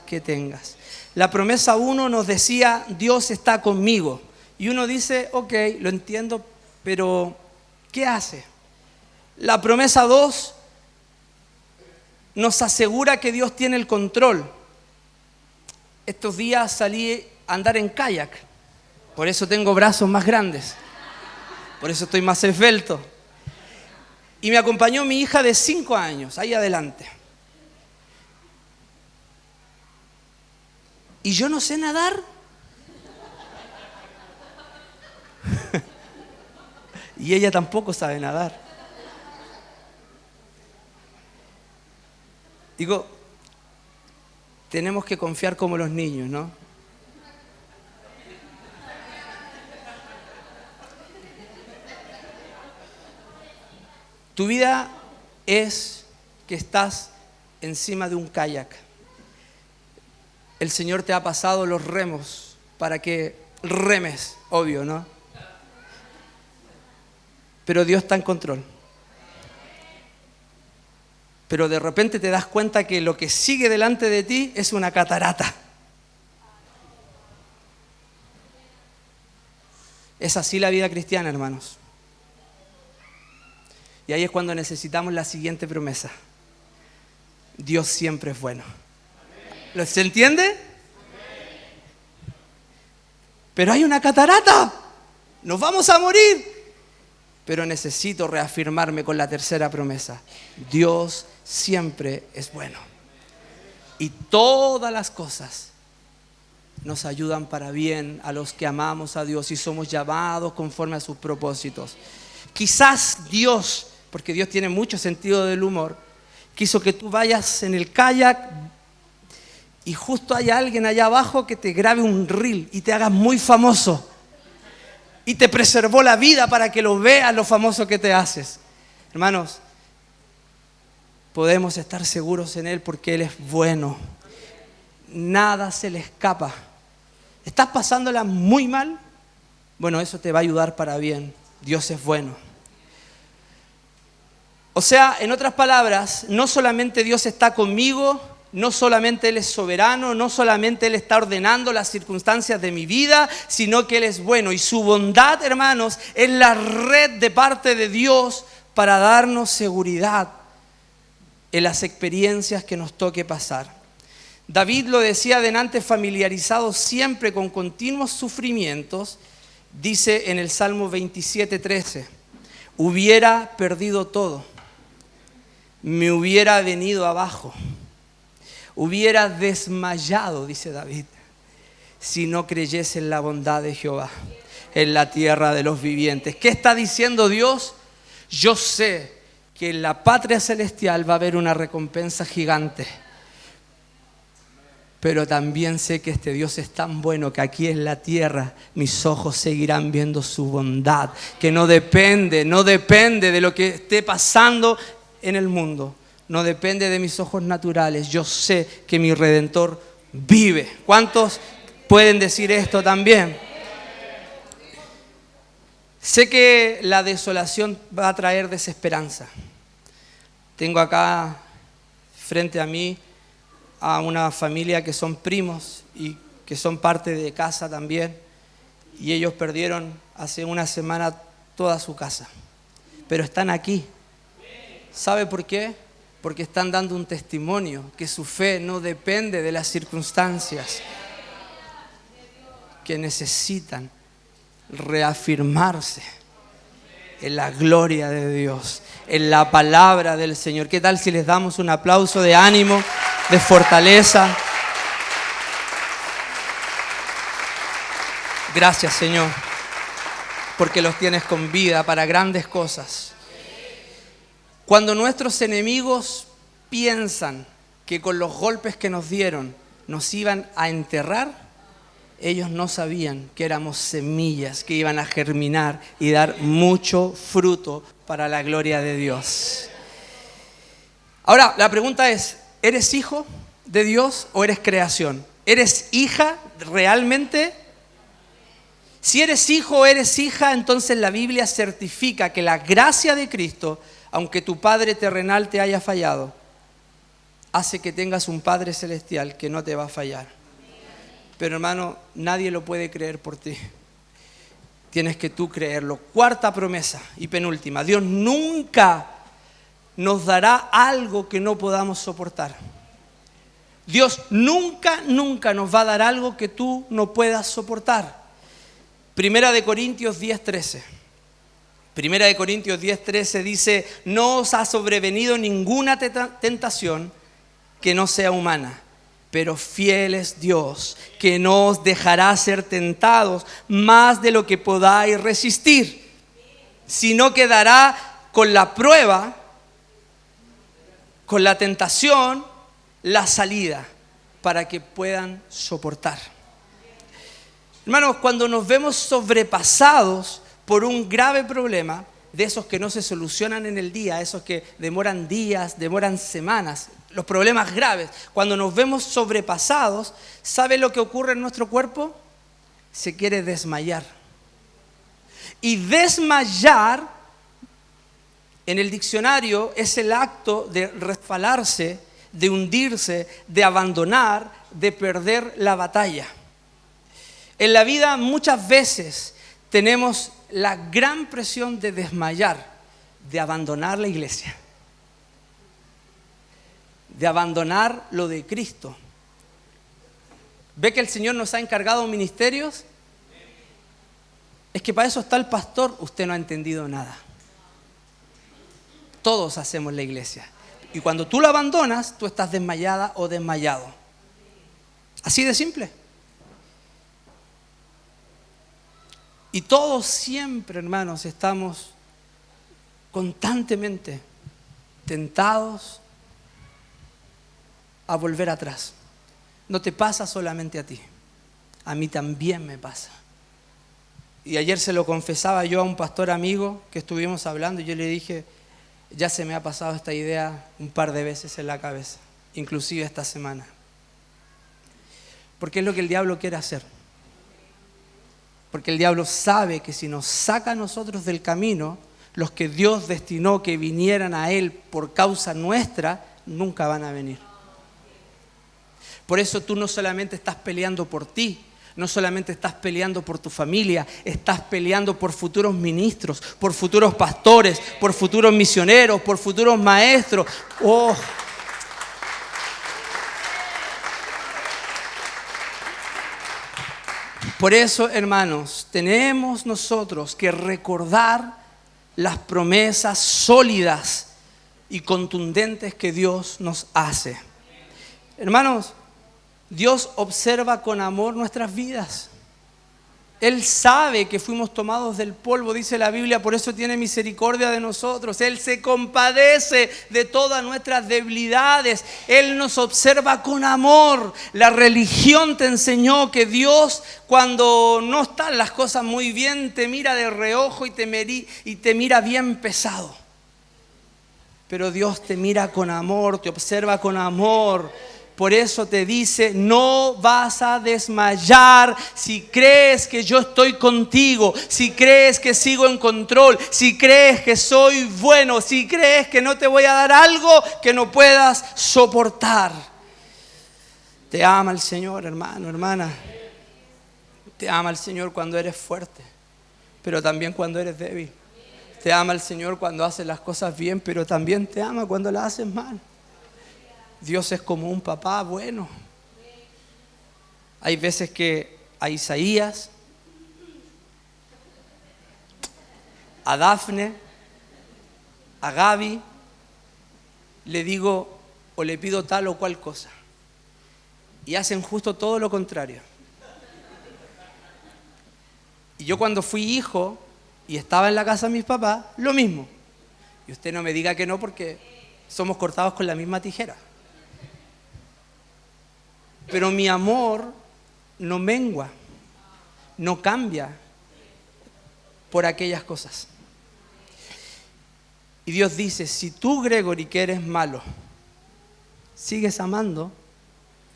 Speaker 1: que tengas. La promesa 1 nos decía, Dios está conmigo. Y uno dice, ok, lo entiendo, pero ¿qué hace? La promesa 2 nos asegura que Dios tiene el control. Estos días salí a andar en kayak, por eso tengo brazos más grandes, por eso estoy más esbelto. Y me acompañó mi hija de 5 años, ahí adelante. ¿Y yo no sé nadar? Y ella tampoco sabe nadar. Digo, tenemos que confiar como los niños, ¿no? Tu vida es que estás encima de un kayak. El Señor te ha pasado los remos para que remes, obvio, ¿no? Pero Dios está en control. Pero de repente te das cuenta que lo que sigue delante de ti es una catarata. Es así la vida cristiana, hermanos. Y ahí es cuando necesitamos la siguiente promesa. Dios siempre es bueno. ¿Se entiende? Pero hay una catarata. Nos vamos a morir. Pero necesito reafirmarme con la tercera promesa. Dios siempre es bueno. Y todas las cosas nos ayudan para bien a los que amamos a Dios y somos llamados conforme a sus propósitos. Quizás Dios, porque Dios tiene mucho sentido del humor, quiso que tú vayas en el kayak y justo hay alguien allá abajo que te grabe un reel y te hagas muy famoso. Y te preservó la vida para que lo veas lo famoso que te haces. Hermanos, podemos estar seguros en Él porque Él es bueno. Nada se le escapa. ¿Estás pasándola muy mal? Bueno, eso te va a ayudar para bien. Dios es bueno. O sea, en otras palabras, no solamente Dios está conmigo, no solamente Él es soberano, no solamente Él está ordenando las circunstancias de mi vida, sino que Él es bueno. Y su bondad, hermanos, es la red de parte de Dios para darnos seguridad en las experiencias que nos toque pasar. David lo decía delante, familiarizado siempre con continuos sufrimientos, dice en el Salmo 27:13, hubiera perdido todo, me hubiera venido abajo, hubiera desmayado, dice David, si no creyese en la bondad de Jehová, en la tierra de los vivientes. ¿Qué está diciendo Dios? Yo sé que en la patria celestial va a haber una recompensa gigante. Pero también sé que este Dios es tan bueno que aquí en la tierra mis ojos seguirán viendo su bondad, que no depende de lo que esté pasando en el mundo, no depende de mis ojos naturales. Yo sé que mi Redentor vive. ¿Cuántos pueden decir esto también? Sé que la desolación va a traer desesperanza. Tengo acá frente a mí a una familia que son primos y que son parte de casa también, y ellos perdieron hace una semana toda su casa, pero están aquí. ¿Sabe por qué? porque están dando un testimonio que su fe no depende de las circunstancias, que necesitan reafirmarse en la gloria de Dios, en la palabra del Señor. ¿Qué tal si les damos un aplauso de ánimo, de fortaleza? Gracias, Señor, porque los tienes con vida para grandes cosas. Cuando nuestros enemigos piensan que con los golpes que nos dieron nos iban a enterrar, ellos no sabían que éramos semillas que iban a germinar y dar mucho fruto para la gloria de Dios. Ahora, la pregunta es, ¿eres hijo de Dios o eres creación? ¿Eres hija realmente? Si eres hijo o eres hija, entonces la Biblia certifica que la gracia de Cristo, aunque tu Padre terrenal te haya fallado, hace que tengas un Padre celestial que no te va a fallar. Pero hermano, nadie lo puede creer por ti. Tienes que tú creerlo. Cuarta promesa y penúltima. Dios nunca nos dará algo que no podamos soportar. Dios nunca nos va a dar algo que tú no puedas soportar. Primera de Corintios 10:13. Primera de Corintios 10:13 dice: no os ha sobrevenido ninguna tentación que no sea humana, pero fiel es Dios, que no os dejará ser tentados más de lo que podáis resistir, sino que dará con la prueba, con la tentación, la salida para que puedan soportar. Hermanos, cuando nos vemos sobrepasados por un grave problema, de esos que no se solucionan en el día, esos que demoran días, demoran semanas, los problemas graves, cuando nos vemos sobrepasados, ¿sabe lo que ocurre en nuestro cuerpo? Se quiere desmayar. Y desmayar, en el diccionario, es el acto de resbalarse, de hundirse, de abandonar, de perder la batalla. En la vida muchas veces tenemos la gran presión de desmayar, de abandonar la iglesia, de abandonar lo de Cristo. ¿Ve que el Señor nos ha encargado ministerios? Es que para eso está el pastor. Usted no ha entendido nada. Todos hacemos la iglesia. Y cuando tú lo abandonas, tú estás desmayada o desmayado. Así de simple. Y todos siempre, hermanos, estamos constantemente tentados a volver atrás. No te pasa solamente a ti, a mí también me pasa. Y ayer se lo confesaba yo a un pastor amigo que estuvimos hablando y yo le dije, ya se me ha pasado esta idea un par de veces en la cabeza, inclusive esta semana. Porque es lo que el diablo quiere hacer. Porque el diablo sabe que si nos saca a nosotros del camino, los que Dios destinó que vinieran a Él por causa nuestra, nunca van a venir. Por eso tú no solamente estás peleando por ti, no solamente estás peleando por tu familia, estás peleando por futuros ministros, por futuros pastores, por futuros misioneros, por futuros maestros. ¡Oh! Por eso, hermanos, tenemos nosotros que recordar las promesas sólidas y contundentes que Dios nos hace. Hermanos, Dios observa con amor nuestras vidas. Él sabe que fuimos tomados del polvo, dice la Biblia, por eso tiene misericordia de nosotros. Él se compadece de todas nuestras debilidades. Él nos observa con amor. La religión te enseñó que Dios, cuando no están las cosas muy bien, te mira de reojo y te mira bien pesado. Pero Dios te mira con amor, te observa con amor. Por eso te dice, no vas a desmayar si crees que yo estoy contigo, si crees que sigo en control, si crees que soy bueno, si crees que no te voy a dar algo que no puedas soportar. Te ama el Señor, hermano, hermana. Te ama el Señor cuando eres fuerte, pero también cuando eres débil. Te ama el Señor cuando haces las cosas bien, pero también te ama cuando las haces mal. Dios es como un papá bueno. Hay veces que a Isaías, a Dafne, a Gaby, le digo o le pido tal o cual cosa. Y hacen justo todo lo contrario. Y yo cuando fui hijo y estaba en la casa de mis papás, lo mismo. Y usted no me diga que no, porque somos cortados con la misma tijera. Pero mi amor no mengua, no cambia por aquellas cosas. Y Dios dice, si tú, Gregory, que eres malo, sigues amando,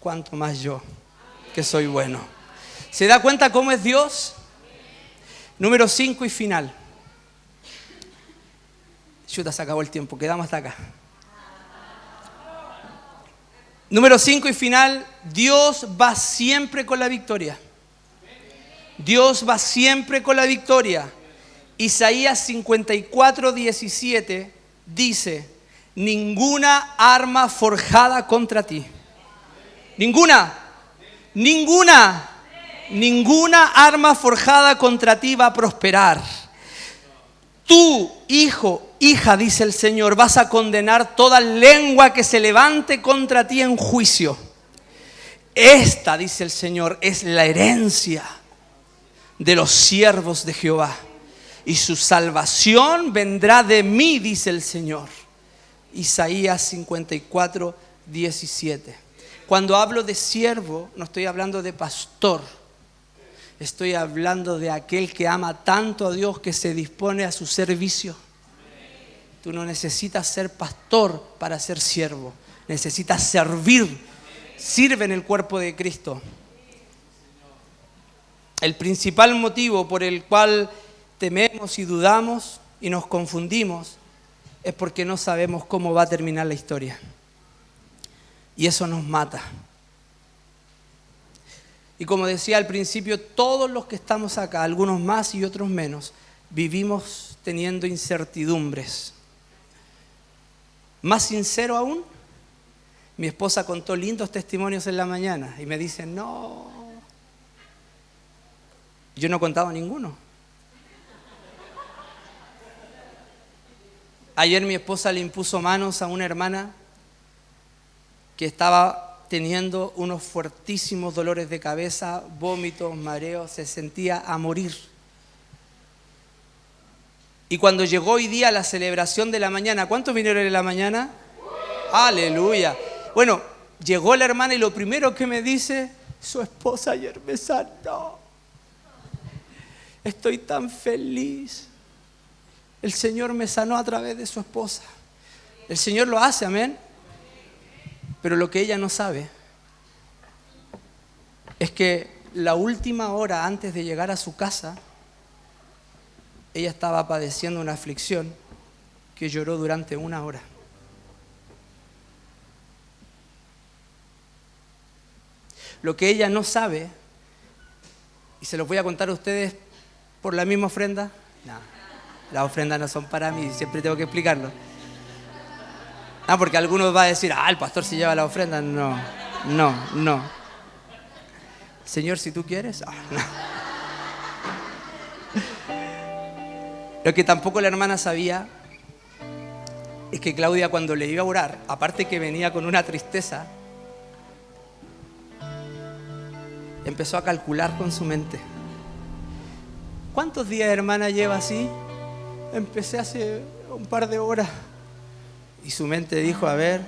Speaker 1: cuanto más yo, que soy bueno. ¿Se da cuenta cómo es Dios? Número 5 y final. Chuta, se acabó el tiempo, quedamos hasta acá. Número 5 y final, Dios va siempre con la victoria. Dios va siempre con la victoria. Isaías 54:17 dice, ninguna arma forjada contra ti. Ninguna arma forjada contra ti va a prosperar. Tú, hijo, hija, dice el Señor, vas a condenar toda lengua que se levante contra ti en juicio. Esta, dice el Señor, es la herencia de los siervos de Jehová. Y su salvación vendrá de mí, dice el Señor. Isaías 54:17. Cuando hablo de siervo, no estoy hablando de pastor. Estoy hablando de aquel que ama tanto a Dios que se dispone a su servicio. Tú no necesitas ser pastor para ser siervo. Necesitas servir. Sirve en el cuerpo de Cristo. El principal motivo por el cual tememos y dudamos y nos confundimos es porque no sabemos cómo va a terminar la historia. Y eso nos mata. Y como decía al principio, todos los que estamos acá, algunos más y otros menos, vivimos teniendo incertidumbres. Más sincero aún, mi esposa contó lindos testimonios en la mañana y me dice, no, yo no he contado ninguno. Ayer mi esposa le impuso manos a una hermana que estaba teniendo unos fuertísimos dolores de cabeza, vómitos, mareos, se sentía a morir. Y cuando llegó hoy día la celebración de la mañana, ¿cuántos vinieron en la mañana? ¡Aleluya! Bueno, llegó la hermana y lo primero que me dice, su esposa ayer me sanó. Estoy tan feliz. El Señor me sanó a través de su esposa. El Señor lo hace, amén. Pero lo que ella no sabe es que la última hora antes de llegar a su casa, ella estaba padeciendo una aflicción que lloró durante 1 hora. Lo que ella no sabe, y se los voy a contar a ustedes por la misma ofrenda. No, las ofrendas no son para mí, siempre tengo que explicarlo. No, porque algunos van a decir, el pastor se lleva la ofrenda. No. Señor, si tú quieres. No. Lo que tampoco la hermana sabía es que Claudia, cuando le iba a orar, aparte que venía con una tristeza, empezó a calcular con su mente. ¿Cuántos días, hermana, lleva así? Empecé hace un par de horas. Y su mente dijo, a ver,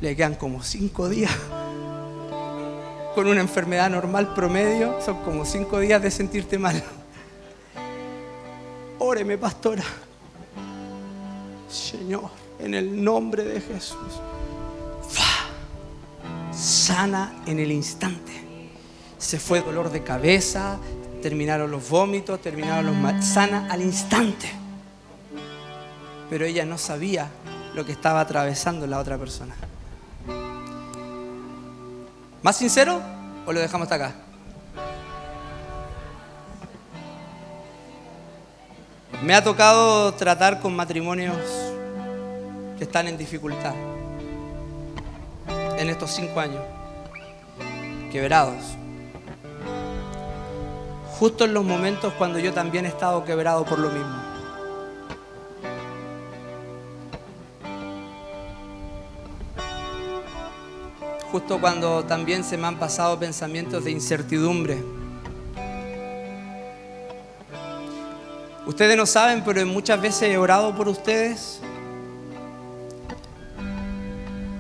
Speaker 1: le quedan como 5 días. Con una enfermedad normal promedio, son como 5 días de sentirte mal. Óreme, pastora. Señor, en el nombre de Jesús. Sana en el instante. Se fue dolor de cabeza, terminaron los vómitos, terminaron los mal. Sana al instante. Pero ella no sabía lo que estaba atravesando la otra persona. ¿Más sincero o lo dejamos hasta acá? Me ha tocado tratar con matrimonios que están en dificultad en estos 5 años, quebrados. Justo en los momentos cuando yo también he estado quebrado por lo mismo. Justo cuando también se me han pasado pensamientos de incertidumbre. Ustedes no saben, pero muchas veces he orado por ustedes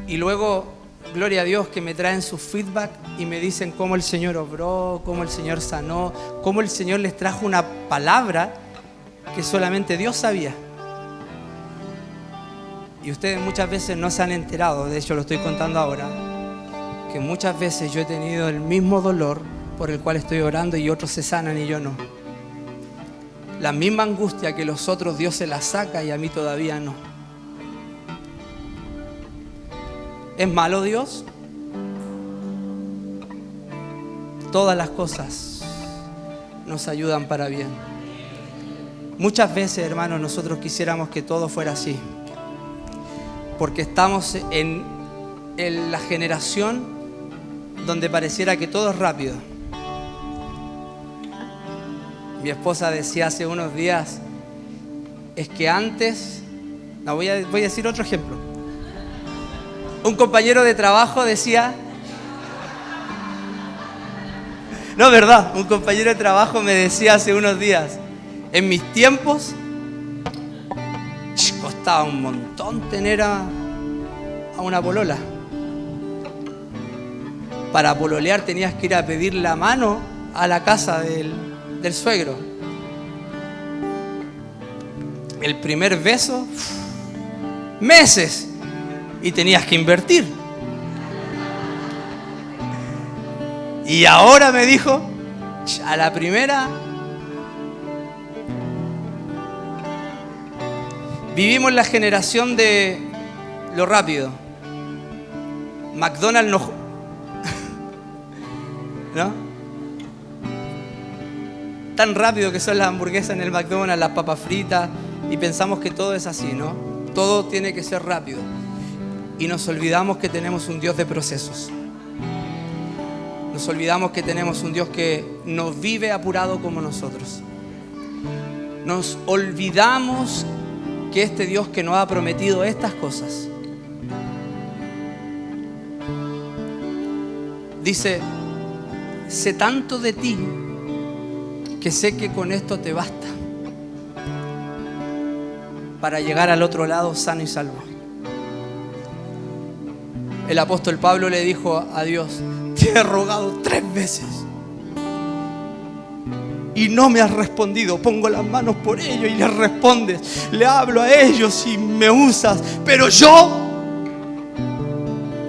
Speaker 1: y luego, gloria a Dios, que me traen su feedback y me dicen cómo el Señor obró, cómo el Señor sanó, cómo el Señor les trajo una palabra que solamente Dios sabía. Y ustedes muchas veces no se han enterado, de hecho lo estoy contando ahora, que muchas veces yo he tenido el mismo dolor por el cual estoy orando y otros se sanan y yo no. La misma angustia que los otros Dios se la saca y a mí todavía no. ¿Es malo Dios? Todas las cosas nos ayudan para bien. Muchas veces, hermanos, nosotros quisiéramos que todo fuera así, porque estamos en la generación donde pareciera que todo es rápido. Mi esposa decía hace unos días, es que antes, voy a decir otro ejemplo. Un compañero de trabajo decía, no, verdad, un compañero de trabajo me decía hace unos días, en mis tiempos costaba un montón tener a una polola. Para pololear tenías que ir a pedir la mano a la casa del suegro. El primer beso, meses, y tenías que invertir. Y ahora me dijo, a la primera, vivimos la generación de lo rápido. McDonald's ¿no? Tan rápido que son las hamburguesas en el McDonald's, las papas fritas, y pensamos que todo es así, ¿no? Todo tiene que ser rápido. Y nos olvidamos que tenemos un Dios de procesos. Nos olvidamos que tenemos un Dios que no vive apurado como nosotros. Nos olvidamos que este Dios que nos ha prometido estas cosas dice, sé tanto de ti que sé que con esto te basta para llegar al otro lado sano y salvo. El apóstol Pablo le dijo a Dios, te he rogado 3 veces y no me has respondido. Pongo las manos por ellos y les respondes. Le hablo a ellos y me usas, pero yo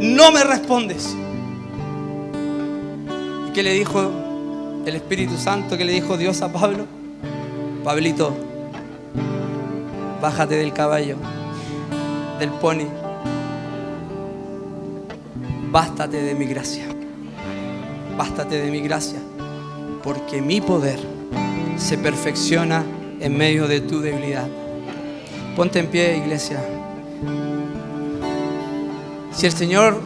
Speaker 1: no me respondes. ¿Y qué le dijo el Espíritu Santo? ¿Qué le dijo Dios a Pablo? Pablito, bájate del caballo, del pony. Bástate de mi gracia. Bástate de mi gracia, porque mi poder se perfecciona en medio de tu debilidad. Ponte en pie, iglesia. Si el Señor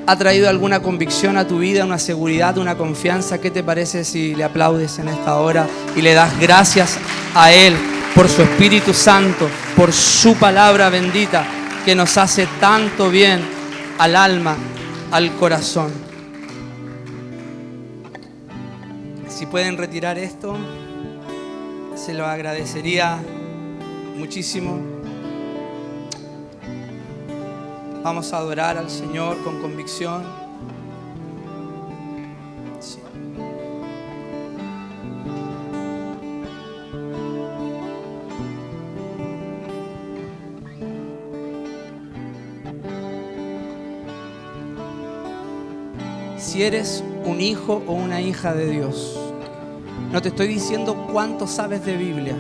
Speaker 1: ha traído alguna convicción a tu vida, una seguridad, una confianza, ¿qué te parece si le aplaudes en esta hora y le das gracias a Él por su Espíritu Santo, por su palabra bendita que nos hace tanto bien al alma, al corazón? Si pueden retirar esto, se lo agradecería muchísimo. Vamos a adorar al Señor con convicción. Sí. Si eres un hijo o una hija de Dios, no te estoy diciendo cuánto sabes de Biblia.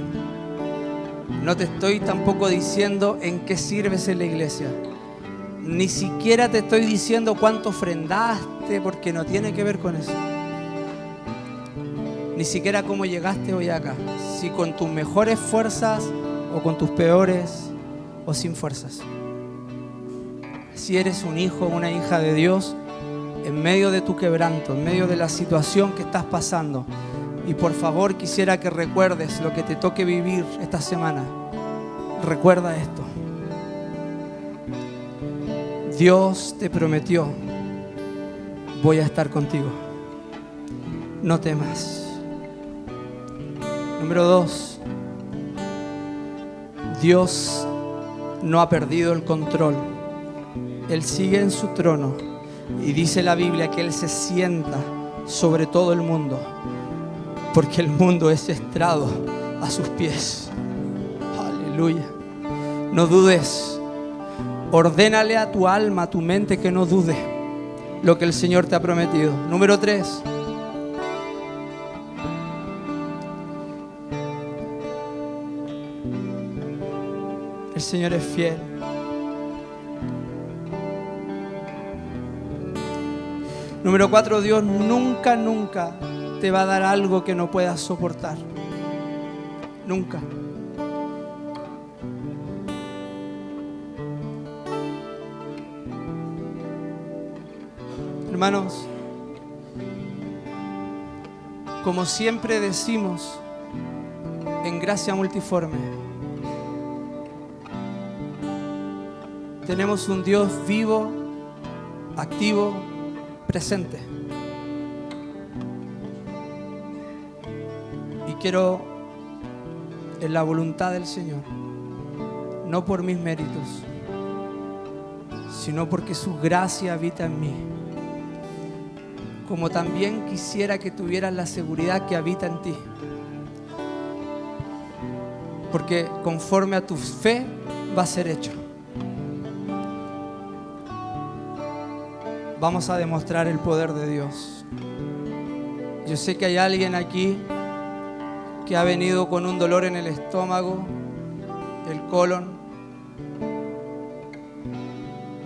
Speaker 1: No te estoy tampoco diciendo en qué sirves en la iglesia. Ni siquiera te estoy diciendo cuánto ofrendaste, porque no tiene que ver con eso. Ni siquiera cómo llegaste hoy acá. si con tus mejores fuerzas o con tus peores o sin fuerzas. Si eres un hijo o una hija de Dios, en medio de tu quebranto, en medio de la situación que estás pasando, y por favor quisiera que recuerdes lo que te toque vivir esta semana. Recuerda esto. Dios te prometió: voy a estar contigo. No temas. Número 2. Dios no ha perdido el control. Él sigue en su trono. Y dice la Biblia que Él se sienta sobre todo el mundo, porque el mundo es estrado a sus pies. Aleluya. No dudes. Ordénale a tu alma, a tu mente, que no dude lo que el Señor te ha prometido. Número 3. El Señor es fiel. Número 4, Dios nunca te va a dar algo que no puedas soportar. Nunca. Hermanos, como siempre decimos en Gracia Multiforme, tenemos un Dios vivo, activo, presente. Y quiero, en la voluntad del Señor, no por mis méritos, sino porque su gracia habita en mí, como también quisiera que tuvieras la seguridad que habita en ti, porque conforme a tu fe va a ser hecho. Vamos a demostrar el poder de Dios. Yo sé que hay alguien aquí que ha venido con un dolor en el estómago, el colon.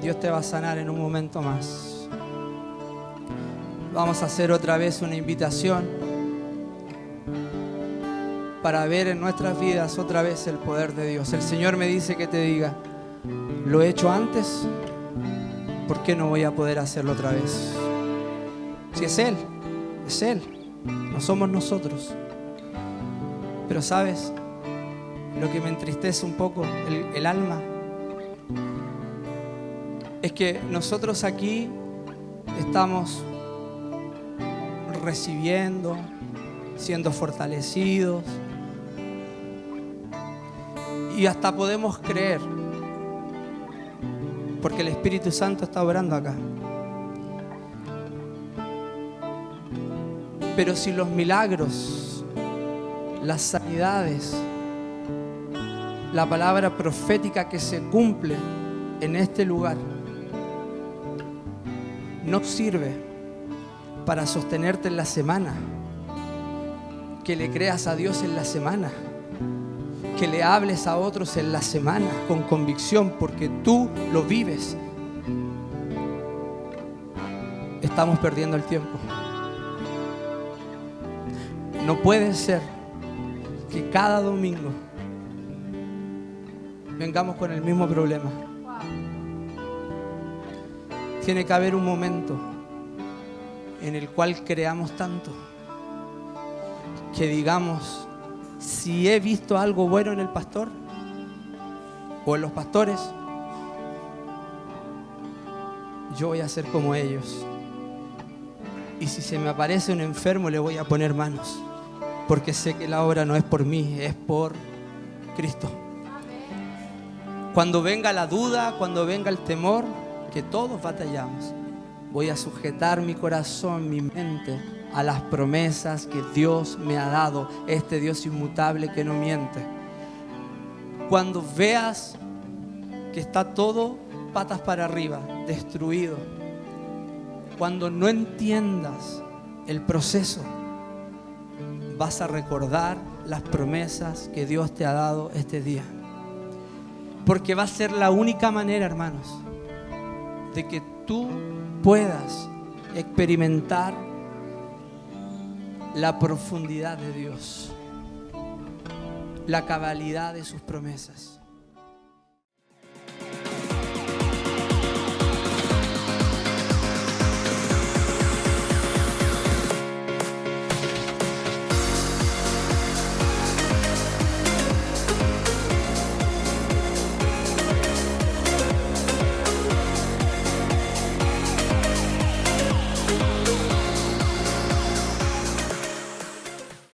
Speaker 1: Dios te va a sanar en un momento más. Vamos a hacer otra vez una invitación para ver en nuestras vidas otra vez el poder de Dios. El Señor me dice que te diga: lo he hecho antes, ¿por qué no voy a poder hacerlo otra vez? Si es Él, no somos nosotros. Pero ¿sabes lo que me entristece un poco el alma? Es que nosotros aquí estamos recibiendo, siendo fortalecidos, y hasta podemos creer, porque el Espíritu Santo está obrando acá. Pero si los milagros, las sanidades, la palabra profética que se cumple en este lugar no sirve para sostenerte en la semana, que le creas a Dios en la semana, que le hables a otros en la semana con convicción, porque tú lo vives, estamos perdiendo el tiempo. No puede ser que cada domingo vengamos con el mismo problema. Tiene que haber un momento en el cual creamos tanto que digamos: si he visto algo bueno en el pastor o en los pastores, yo voy a ser como ellos. Y si se me aparece un enfermo, le voy a poner manos, porque sé que la obra no es por mí, es por Cristo. Cuando venga la duda, cuando venga el temor, que todos batallamos, voy a sujetar mi corazón, mi mente a las promesas que Dios me ha dado, este Dios inmutable que no miente. Cuando veas que está todo patas para arriba, destruido, cuando no entiendas el proceso, vas a recordar las promesas que Dios te ha dado este día. Porque va a ser la única manera, hermanos, de que tú puedas experimentar la profundidad de Dios. la cabalidad de sus promesas.